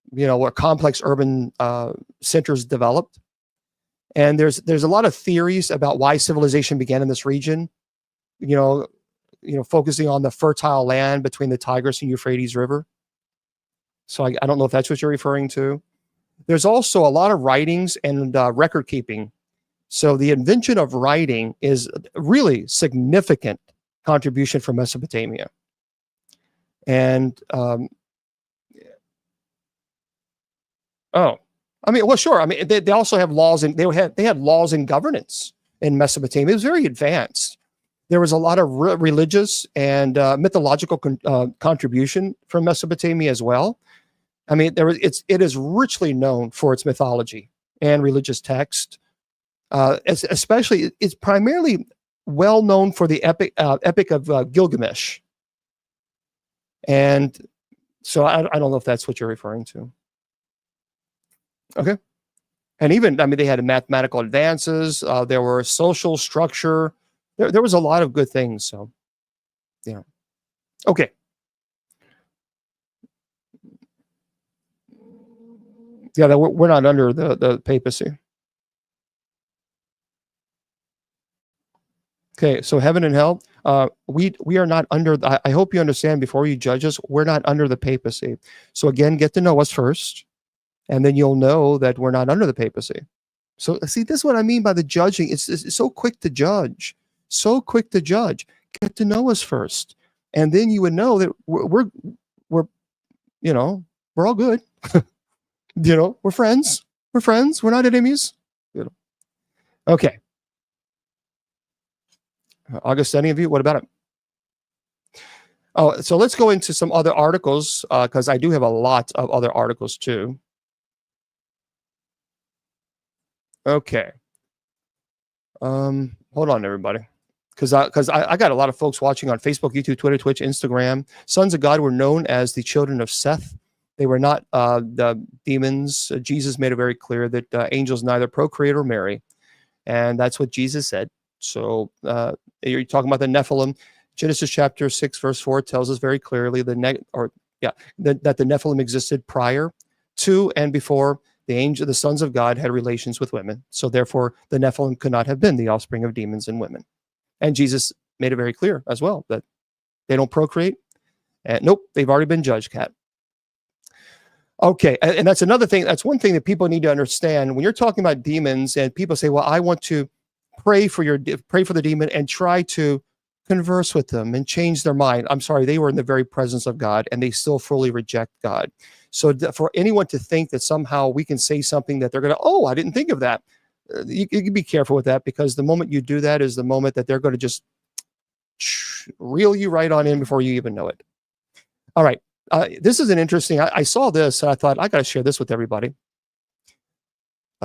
where complex urban centers developed. And there's a lot of theories about why civilization began in this region. Focusing on the fertile land between the Tigris and Euphrates River. So I don't know if that's what you're referring to. There's also a lot of writings and record keeping. So the invention of writing is a really significant contribution from Mesopotamia. And sure. I mean, they also have laws, and they had laws and governance in Mesopotamia. It was very advanced. There was a lot of religious and mythological contribution from Mesopotamia as well. I mean, it is richly known for its mythology and religious text. Especially, it's primarily well known for the epic of Gilgamesh. And so I don't know if that's what you're referring to. Okay. And even, I mean, they had mathematical advances. There were social structure. There was a lot of good things. So, yeah. Okay. Yeah, we're not under the papacy. Okay, so heaven and hell, we are not under. I hope you understand before you judge us, we're not under the papacy. So again, get to know us first, and then you'll know that we're not under the papacy. So see, this is what I mean by the judging. It's so quick to judge, so quick to judge. Get to know us first, and then you would know that we're you know, we're all good. You know, we're friends. We're friends. We're not enemies. You know. Okay. August, any of you? What about it? Oh, so let's go into some other articles because I do have a lot of other articles too. Okay. Hold on, everybody, because I got a lot of folks watching on Facebook, YouTube, Twitter, Twitch, Instagram. Sons of God were known as the children of Seth. They were not the demons. Jesus made it very clear that angels neither procreate or marry, and that's what Jesus said. So you're talking about the Nephilim. Genesis chapter 6, verse 4 tells us very clearly that the Nephilim existed prior to and before the sons of God had relations with women. So therefore, the Nephilim could not have been the offspring of demons and women. And Jesus made it very clear as well that they don't procreate. Nope, they've already been judged, Kat. Okay, and that's another thing. That's one thing that people need to understand. When you're talking about demons and people say, well, I want to pray for the demon and try to converse with them and change their mind. I'm sorry, they were in the very presence of God and they still fully reject God. So for anyone to think that somehow we can say something that they're going to, oh, I didn't think of that. You can be careful with that, because the moment you do that is the moment that they're going to just reel you right on in before you even know it. All right. This is an interesting, I saw this and I thought I got to share this with everybody.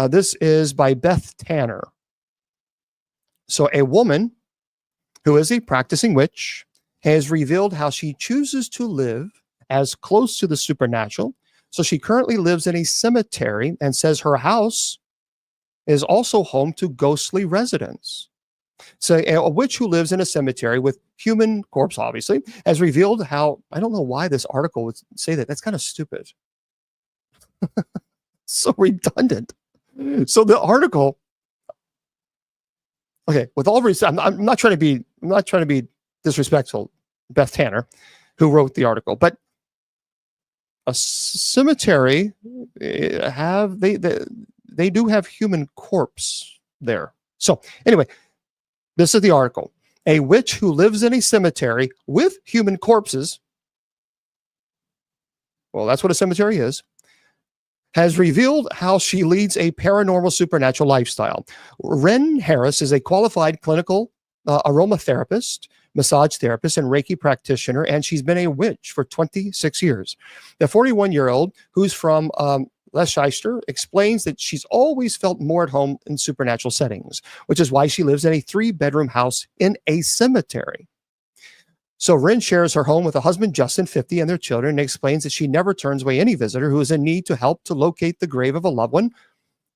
This is by Beth Tanner. So a woman who is a practicing witch has revealed how she chooses to live as close to the supernatural. So she currently lives in a cemetery and says her house is also home to ghostly residents. So a witch who lives in a cemetery with human corpse, obviously, has revealed how, I don't know why this article would say that. That's kind of stupid. So redundant. So the article, okay, with all respect, I'm not trying to be disrespectful, Beth Tanner, who wrote the article, but a cemetery they do have human corpse there. So anyway, this is the article. A witch who lives in a cemetery with human corpses, well, that's what a cemetery is, has revealed how she leads a paranormal supernatural lifestyle. Ren Harris is a qualified clinical aromatherapist, massage therapist, and Reiki practitioner, and she's been a witch for 26 years. The 41-year-old, who's from Leicester, explains that she's always felt more at home in supernatural settings, which is why she lives in a 3-bedroom house in a cemetery. So Ren shares her home with her husband, Justin, 50, and their children, and explains that she never turns away any visitor who is in need to help to locate the grave of a loved one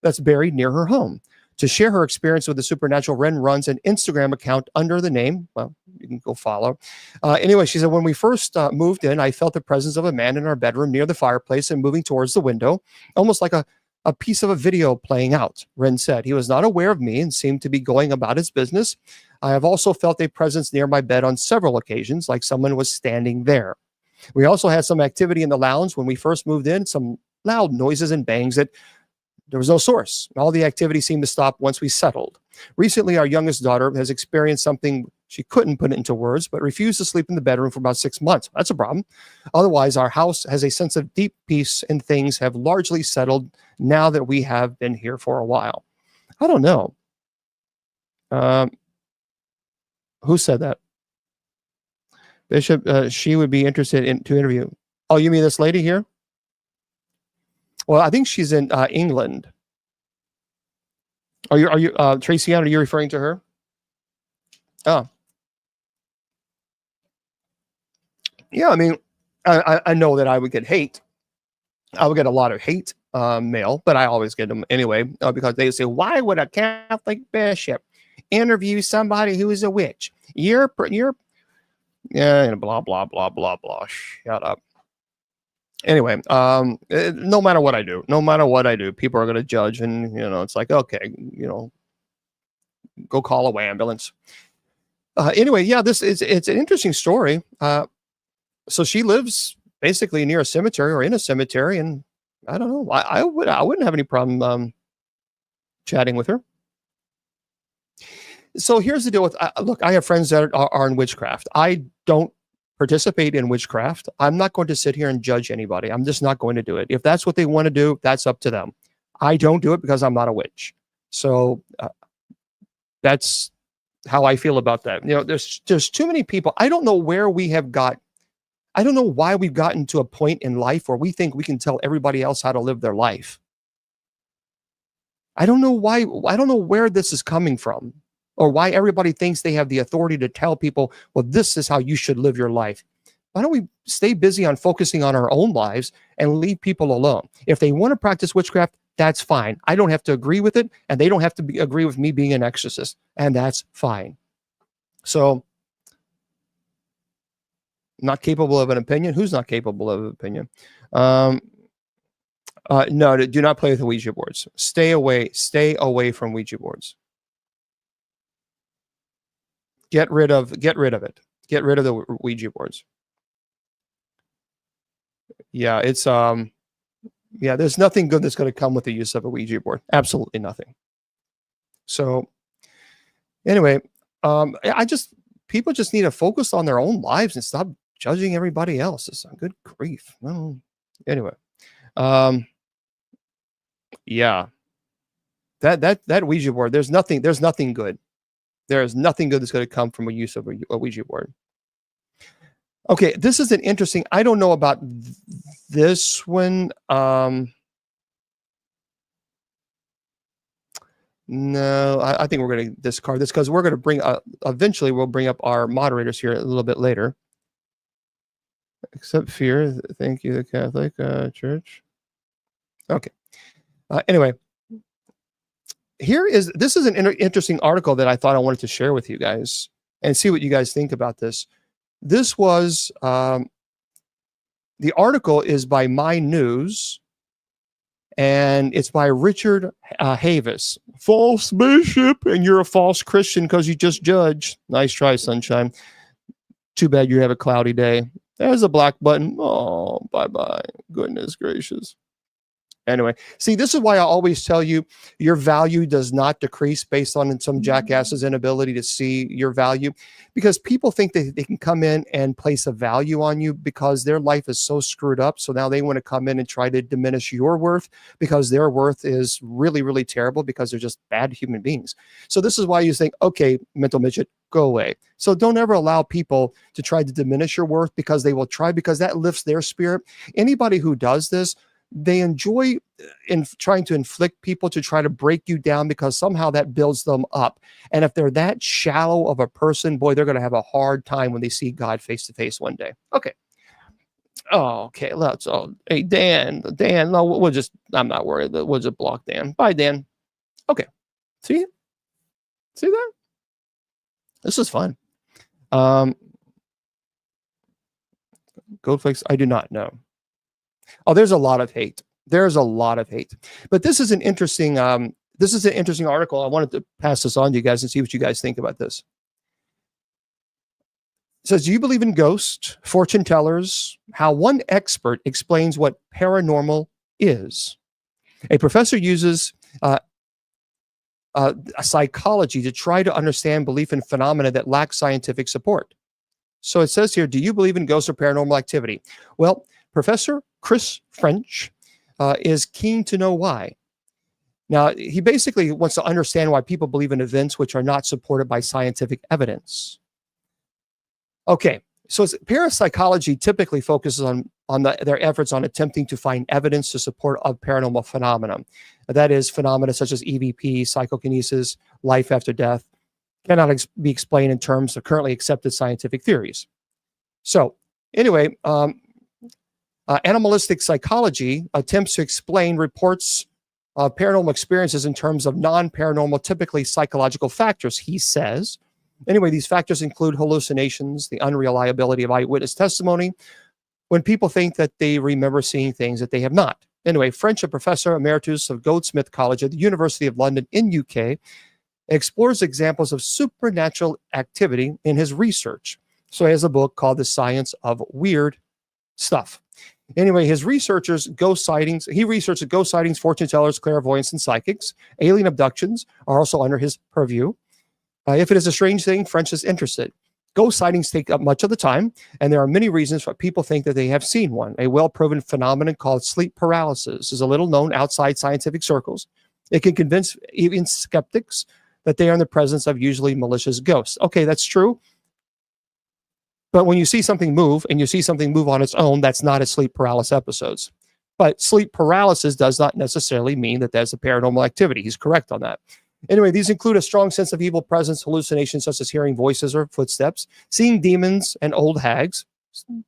that's buried near her home. To share her experience with the supernatural, Ren runs an Instagram account under the name, well, you can go follow. Anyway, she said, when we first moved in, I felt the presence of a man in our bedroom near the fireplace and moving towards the window, almost like a piece of a video playing out. Ren said, he was not aware of me and seemed to be going about his business. I have also felt a presence near my bed on several occasions, like someone was standing there. We also had some activity in the lounge when we first moved in, some loud noises and bangs that there was no source. All the activity seemed to stop once we settled. Recently, our youngest daughter has experienced something she couldn't put it into words, but refused to sleep in the bedroom for about 6 months. That's a problem. Otherwise, our house has a sense of deep peace and things have largely settled now that we have been here for a while. I don't know. Who said that? Bishop, she would be interested to interview. Oh, you mean this lady here? Well, I think she's in England. Are you Tracy Ann, are you referring to her? Oh. Yeah, I mean, I know that I would get hate. I would get a lot of hate mail, but I always get them anyway because they say, why would a Catholic bishop interview somebody who is a witch? You're yeah, blah, blah, blah, blah, blah. Shut up. Anyway, no matter what I do, people are going to judge, and it's like, okay, go call a ambulance. Anyway, yeah, it's an interesting story. So she lives basically near a cemetery or in a cemetery, and I don't know. I wouldn't have any problem chatting with her. So here's the deal with look, I have friends that are in witchcraft. I don't participate in witchcraft. I'm not going to sit here and judge anybody. I'm just not going to do it. If that's what they want to do, that's up to them. I don't do it because I'm not a witch. So that's how I feel about that. You know, there's too many people. I don't know where we have got. I don't know why we've gotten to a point in life where we think we can tell everybody else how to live their life. I don't know why. I don't know where this is coming from, or why everybody thinks they have the authority to tell people, well, this is how you should live your life. Why don't we stay busy on focusing on our own lives and leave people alone? If they want to practice witchcraft, that's fine. I don't have to agree with it, and they don't have to agree with me being an exorcist, and that's fine. So, not capable of an opinion. Who's not capable of an opinion? No, do not play with the Ouija boards. Stay away from Ouija boards. Get rid of it. Get rid of the Ouija boards. Yeah, it's yeah, there's nothing good that's going to come with the use of a Ouija board. Absolutely nothing. So anyway, people just need to focus on their own lives and stop judging everybody else. It's a good grief. Well, anyway, yeah, that Ouija board. There's nothing good. There is nothing good that's going to come from a use of a Ouija board. Okay, this is an interesting. I don't know about this one. No, I think we're going to discard this because we're going to bring eventually we'll bring up our moderators here a little bit later. Accept fear. Thank you, the Catholic Church. Okay. Anyway, this is an interesting article that I thought I wanted to share with you guys and see what you guys think about this. This was the article is by My News, and it's by Richard Havis. False bishop, and you're a false Christian because you just judged. Nice try, sunshine. Too bad you have a cloudy day. There's a black button. Oh, bye-bye. Goodness gracious. Anyway, see, this is why I always tell you your value does not decrease based on some jackass's inability to see your value, because people think that they can come in and place a value on you because their life is so screwed up. So now they want to come in and try to diminish your worth because their worth is really, really terrible because they're just bad human beings. So this is why you think, okay, mental midget, go away. So don't ever allow people to try to diminish your worth, because they will try, because that lifts their spirit. Anybody who does this, they enjoy in trying to inflict people to try to break you down, because somehow that builds them up. And if they're that shallow of a person, boy, they're going to have a hard time when they see God face to face one day. Okay. Oh, okay. Hey, Dan, no, I'm not worried. We'll just block Dan. Bye, Dan. Okay. See that? This is fun. Goldflakes, I do not know. Oh, there's a lot of hate. There's a lot of hate. But this is an interesting article. I wanted to pass this on to you guys and see what you guys think about this. It says, do you believe in ghosts, fortune tellers? How one expert explains what paranormal is. A professor uses psychology to try to understand belief in phenomena that lack scientific support. So it says here, do you believe in ghosts or paranormal activity? Well, Professor Chris French is keen to know why. Now, he basically wants to understand why people believe in events which are not supported by scientific evidence. Okay, so parapsychology typically focuses on their efforts on attempting to find evidence to support of paranormal phenomena. That is, phenomena such as EVP, psychokinesis, life after death, cannot be explained in terms of currently accepted scientific theories. So, anyway, animalistic psychology attempts to explain reports of paranormal experiences in terms of non-paranormal, typically psychological factors, he says. Anyway, these factors include hallucinations, the unreliability of eyewitness testimony, when people think that they remember seeing things that they have not. Anyway, French, a professor emeritus of Goldsmith College at the University of London in UK, explores examples of supernatural activity in his research. So he has a book called The Science of Weird Stuff. Anyway, his researchers, ghost sightings, he researches ghost sightings, fortune tellers, clairvoyants, and psychics. Alien abductions are also under his purview. If it is a strange thing, French is interested. Ghost sightings take up much of the time, and there are many reasons why people think that they have seen one. A well-proven phenomenon called sleep paralysis is a little known outside scientific circles. It can convince even skeptics that they are in the presence of usually malicious ghosts. Okay, that's true. But when you see something move and you see something move on its own, that's not a sleep paralysis episodes. But sleep paralysis does not necessarily mean that there's a paranormal activity. He's correct on that. Anyway, these include a strong sense of evil presence, hallucinations such as hearing voices or footsteps, seeing demons and old hags,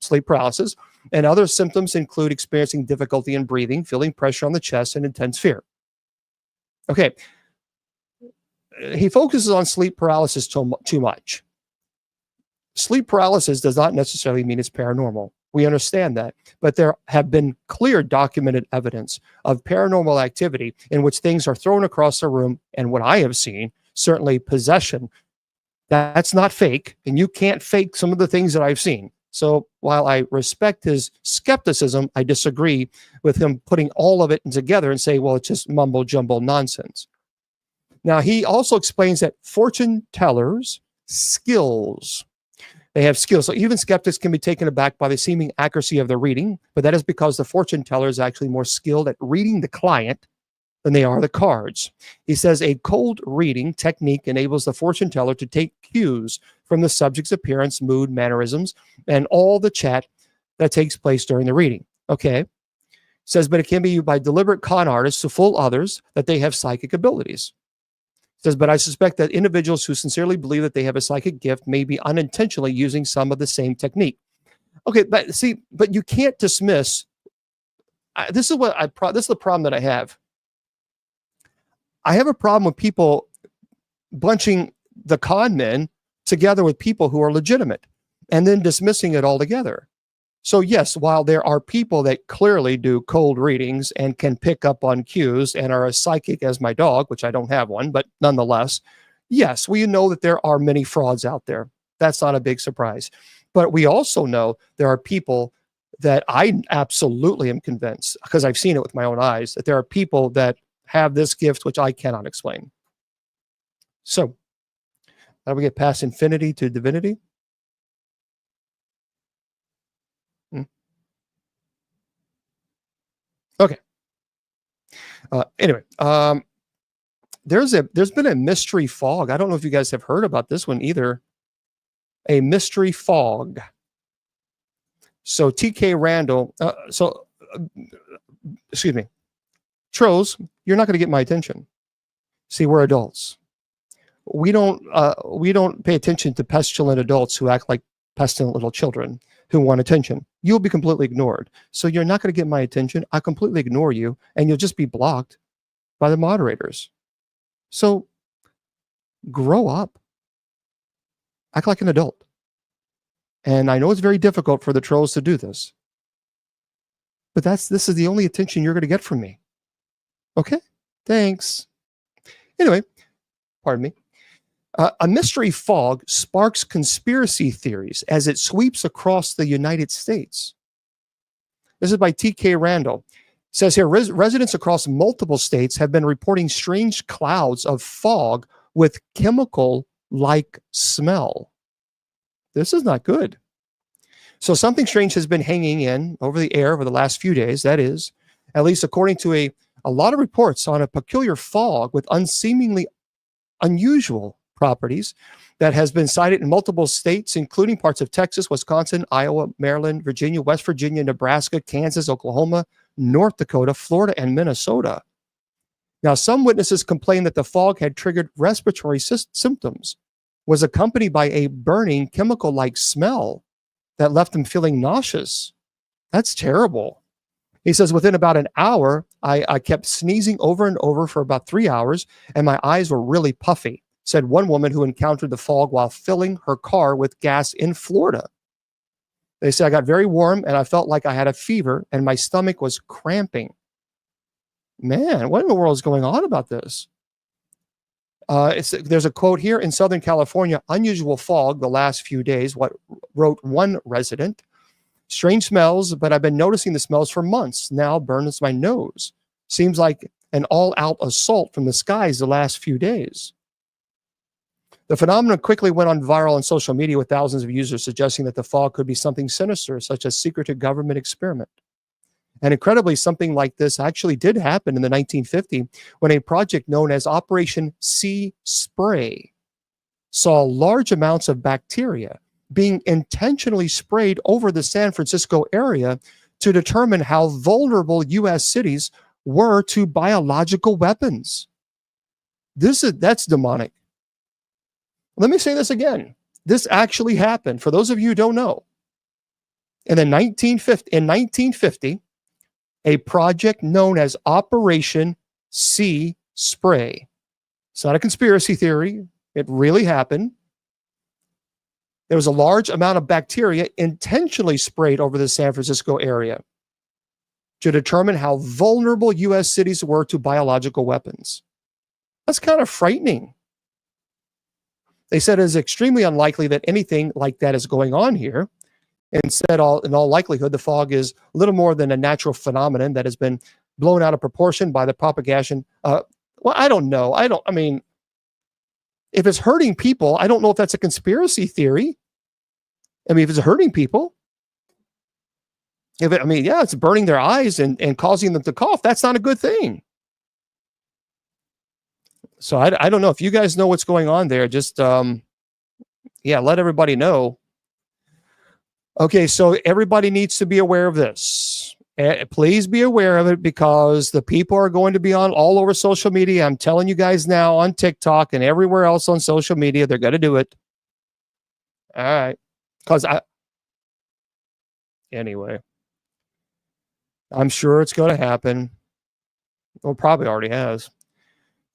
sleep paralysis, and other symptoms include experiencing difficulty in breathing, feeling pressure on the chest, and intense fear. Okay. He focuses on sleep paralysis too much. Sleep paralysis does not necessarily mean it's paranormal. We understand that, but there have been clear documented evidence of paranormal activity in which things are thrown across the room, and what I have seen, certainly possession, that's not fake, and you can't fake some of the things that I've seen. So while I respect his skepticism, I disagree with him putting all of it together and say, well, it's just mumbo jumbo nonsense. Now, he also explains that fortune tellers' skills. They have skills. So even skeptics can be taken aback by the seeming accuracy of the reading, but that is because the fortune teller is actually more skilled at reading the client than they are the cards. He says a cold reading technique enables the fortune teller to take cues from the subject's appearance, mood, mannerisms, and all the chat that takes place during the reading. Okay. Says, but it can be used by deliberate con artists to fool others that they have psychic abilities. Says, but I suspect that individuals who sincerely believe that they have a psychic gift may be unintentionally using some of the same technique. Okay, but see, but you can't dismiss. This is the problem that I have. I have a problem with people bunching the con men together with people who are legitimate and then dismissing it altogether. So yes, while there are people that clearly do cold readings and can pick up on cues and are as psychic as my dog, which I don't have one, but nonetheless, yes, we know that there are many frauds out there. That's not a big surprise. But we also know there are people that I absolutely am convinced, because I've seen it with my own eyes, that there are people that have this gift which I cannot explain. So, how do we get past infinity to divinity? Okay. Anyway, there's been a mystery fog. I don't know if you guys have heard about this one either. A mystery fog. So TK Randall. Excuse me. Trolls, you're not going to get my attention. See, we're adults. We don't pay attention to pestilent adults who act like pestilent little children who want attention. You'll be completely ignored. So you're not going to get my attention. I completely ignore you, and you'll just be blocked by the moderators. So grow up. Act like an adult. And I know it's very difficult for the trolls to do this, but this is the only attention you're going to get from me. Okay? Thanks. Anyway, pardon me. A mystery fog sparks conspiracy theories as it sweeps across the United States. This is by TK Randall. It says here, residents across multiple states have been reporting strange clouds of fog with chemical-like smell. This is not good. So something strange has been hanging in over the air over the last few days. That is, at least according to a lot of reports on a peculiar fog with unseemingly unusual properties that has been cited in multiple states, including parts of Texas, Wisconsin, Iowa, Maryland, Virginia, West Virginia, Nebraska, Kansas, Oklahoma, North Dakota, Florida, and Minnesota. Now, some witnesses complained that the fog had triggered respiratory symptoms, was accompanied by a burning chemical-like smell that left them feeling nauseous. That's terrible. He says, within about an hour, I kept sneezing over and over for about 3 hours, and my eyes were really puffy, said one woman who encountered the fog while filling her car with gas in Florida. They said, I got very warm, and I felt like I had a fever, and my stomach was cramping. Man, what in the world is going on about this? There's a quote here: in Southern California, unusual fog the last few days. What wrote one resident? Strange smells, but I've been noticing the smells for months now. Burns my nose. Seems like an all-out assault from the skies the last few days. The phenomenon quickly went on viral on social media, with thousands of users suggesting that the fog could be something sinister, such as secretive government experiment. And incredibly, something like this actually did happen in the 1950s when a project known as Operation Sea Spray saw large amounts of bacteria being intentionally sprayed over the San Francisco area to determine how vulnerable U.S. cities were to biological weapons. That's demonic. Let me say this again. This actually happened. For those of you who don't know, in 1950, a project known as Operation Sea Spray. It's not a conspiracy theory. It really happened. There was a large amount of bacteria intentionally sprayed over the San Francisco area to determine how vulnerable U.S. cities were to biological weapons. That's kind of frightening. They said it is extremely unlikely that anything like that is going on here. Instead, in all likelihood, the fog is little more than a natural phenomenon that has been blown out of proportion by the propagation. Well, I don't know. I mean, if it's hurting people, I don't know if that's a conspiracy theory. I mean, if it's hurting people, it's burning their eyes and causing them to cough. That's not a good thing. So I don't know if you guys know what's going on there. Just, let everybody know. Okay, so everybody needs to be aware of this. Please be aware of it, because the people are going to be on all over social media. I'm telling you guys now, on TikTok and everywhere else on social media, they're going to do it. All right. Anyway, I'm sure it's going to happen. Well, probably already has.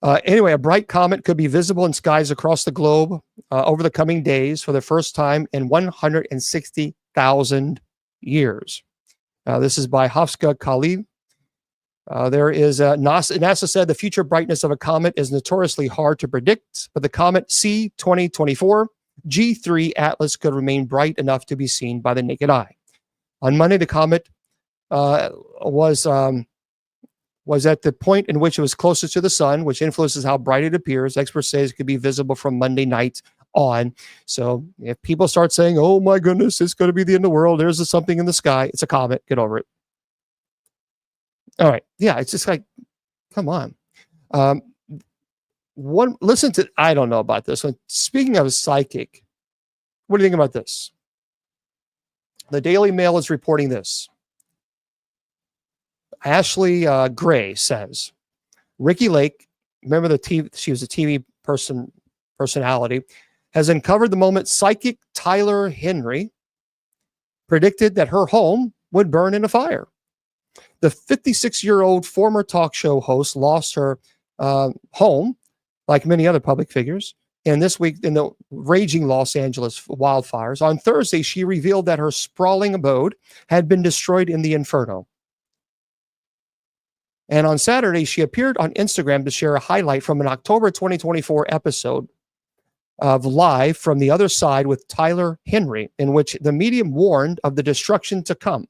Anyway, a bright comet could be visible in skies across the globe over the coming days for the first time in 160,000 years. This is by Hafsa Khalil. NASA said the future brightness of a comet is notoriously hard to predict, but the comet C2024 G3 Atlas could remain bright enough to be seen by the naked eye. On Monday, the comet was at the point in which it was closest to the sun, which influences how bright it appears. Experts say it could be visible from Monday night on. So if people start saying, oh my goodness, it's going to be the end of the world, there's something in the sky, it's a comet, get over it. All right. Yeah, it's just like, come on. Listen to, I don't know about this one. Speaking of psychic, what do you think about this? The Daily Mail is reporting this. Ashley Gray says, Ricky Lake, remember she was a TV personality, has uncovered the moment psychic Tyler Henry predicted that her home would burn in a fire. The 56-year-old former talk show host lost her home, like many other public figures, and this week in the raging Los Angeles wildfires. On Thursday, she revealed that her sprawling abode had been destroyed in the inferno. And on Saturday, she appeared on Instagram to share a highlight from an October 2024 episode of Live from the Other Side with Tyler Henry, in which the medium warned of the destruction to come.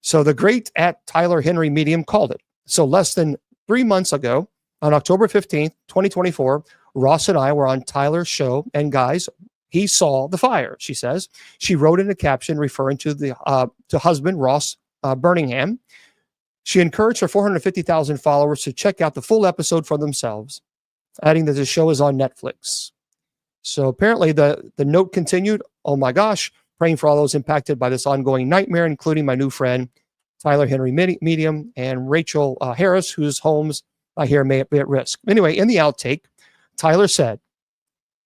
So the great at Tyler Henry medium called it. So less than 3 months ago, on October 15th, 2024, Ross and I were on Tyler's show, and guys, he saw the fire, she says. She wrote in a caption referring to to husband, Ross Birmingham. She encouraged her 450,000 followers to check out the full episode for themselves, adding that the show is on Netflix. So apparently the note continued, oh my gosh, praying for all those impacted by this ongoing nightmare, including my new friend, Tyler Henry Medium, and Rachel Harris, whose homes I hear may be at risk. Anyway, in the outtake, Tyler said,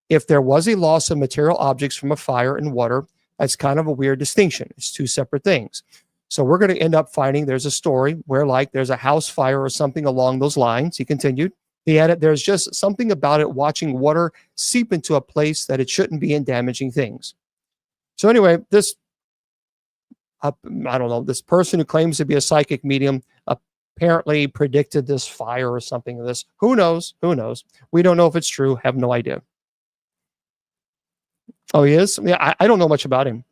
if there was a loss of material objects from a fire and water, that's kind of a weird distinction. It's two separate things. So we're going to end up finding there's a story where like there's a house fire or something along those lines. He continued. He added, there's just something about it watching water seep into a place that it shouldn't be and damaging things. So anyway, this, I don't know, this person who claims to be a psychic medium apparently predicted this fire or something of this. Who knows? Who knows? We don't know if it's true. Have no idea. Oh, he is? Yeah, I don't know much about him.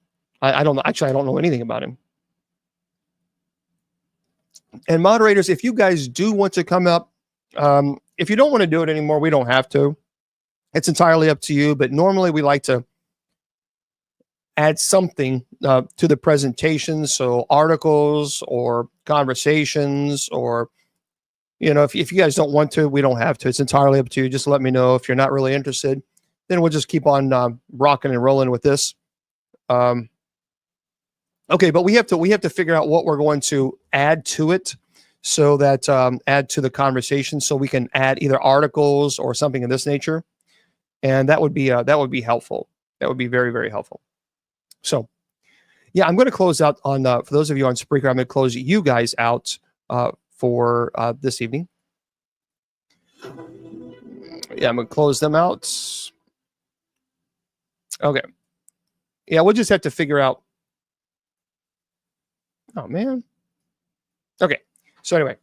I don't know. Actually, I don't know anything about him. And moderators, if you guys do want to come up, if you don't want to do it anymore, we don't have to. It's entirely up to you. But normally we like to add something to the presentation. So articles or conversations, or, you know, if you guys don't want to, we don't have to. It's entirely up to you. Just let me know if you're not really interested. Then we'll just keep on rocking and rolling with this. Okay, but we have to figure out what we're going to add to it, so that add to the conversation, so we can add either articles or something of this nature, and that would be helpful. That would be very, very helpful. So, yeah, I'm going to close out on for those of you on Spreaker. I'm going to close you guys out for this evening. Yeah, I'm going to close them out. Okay. Yeah, we'll just have to figure out. Oh, man. Okay. So anyway.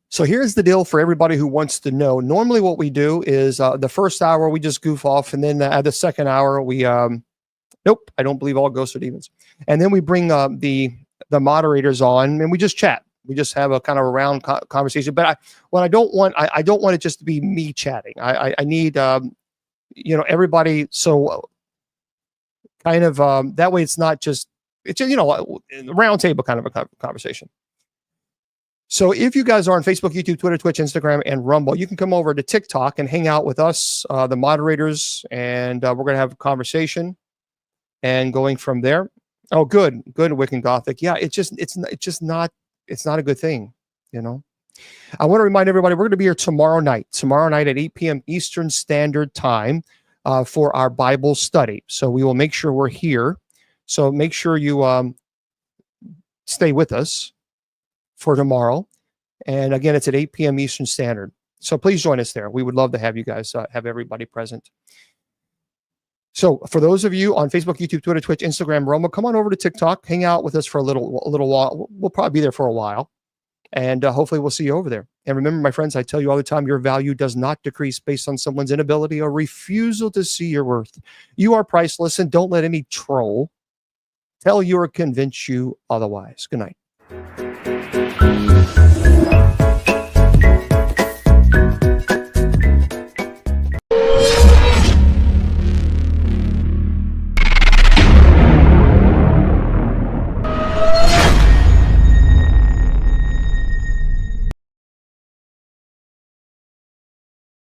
So here's the deal for everybody who wants to know. Normally what we do is the first hour, we just goof off. And then at the second hour, we, nope, I don't believe all ghosts are demons. And then we bring the moderators on and we just chat. We just have a kind of a round conversation. But I don't want it just to be me chatting. I need, you know, everybody. So kind of that way it's not just, it's, you know, a round table kind of a conversation. So if you guys are on Facebook, YouTube, Twitter, Twitch, Instagram, and Rumble, you can come over to TikTok and hang out with us, the moderators, and we're going to have a conversation and going from there. Oh, good, Wiccan Gothic. Yeah, it's not a good thing, you know. I want to remind everybody we're going to be here tomorrow night at 8 p.m. Eastern Standard Time for our Bible study. So we will make sure we're here. So make sure you stay with us for tomorrow. And again, it's at 8 p.m. Eastern Standard. So please join us there. We would love to have you guys, have everybody present. So for those of you on Facebook, YouTube, Twitter, Twitch, Instagram, Rumble, come on over to TikTok, hang out with us for a little while. We'll probably be there for a while. And hopefully we'll see you over there. And remember, my friends, I tell you all the time, your value does not decrease based on someone's inability or refusal to see your worth. You are priceless, and don't let any troll tell you or convince you otherwise. Good night.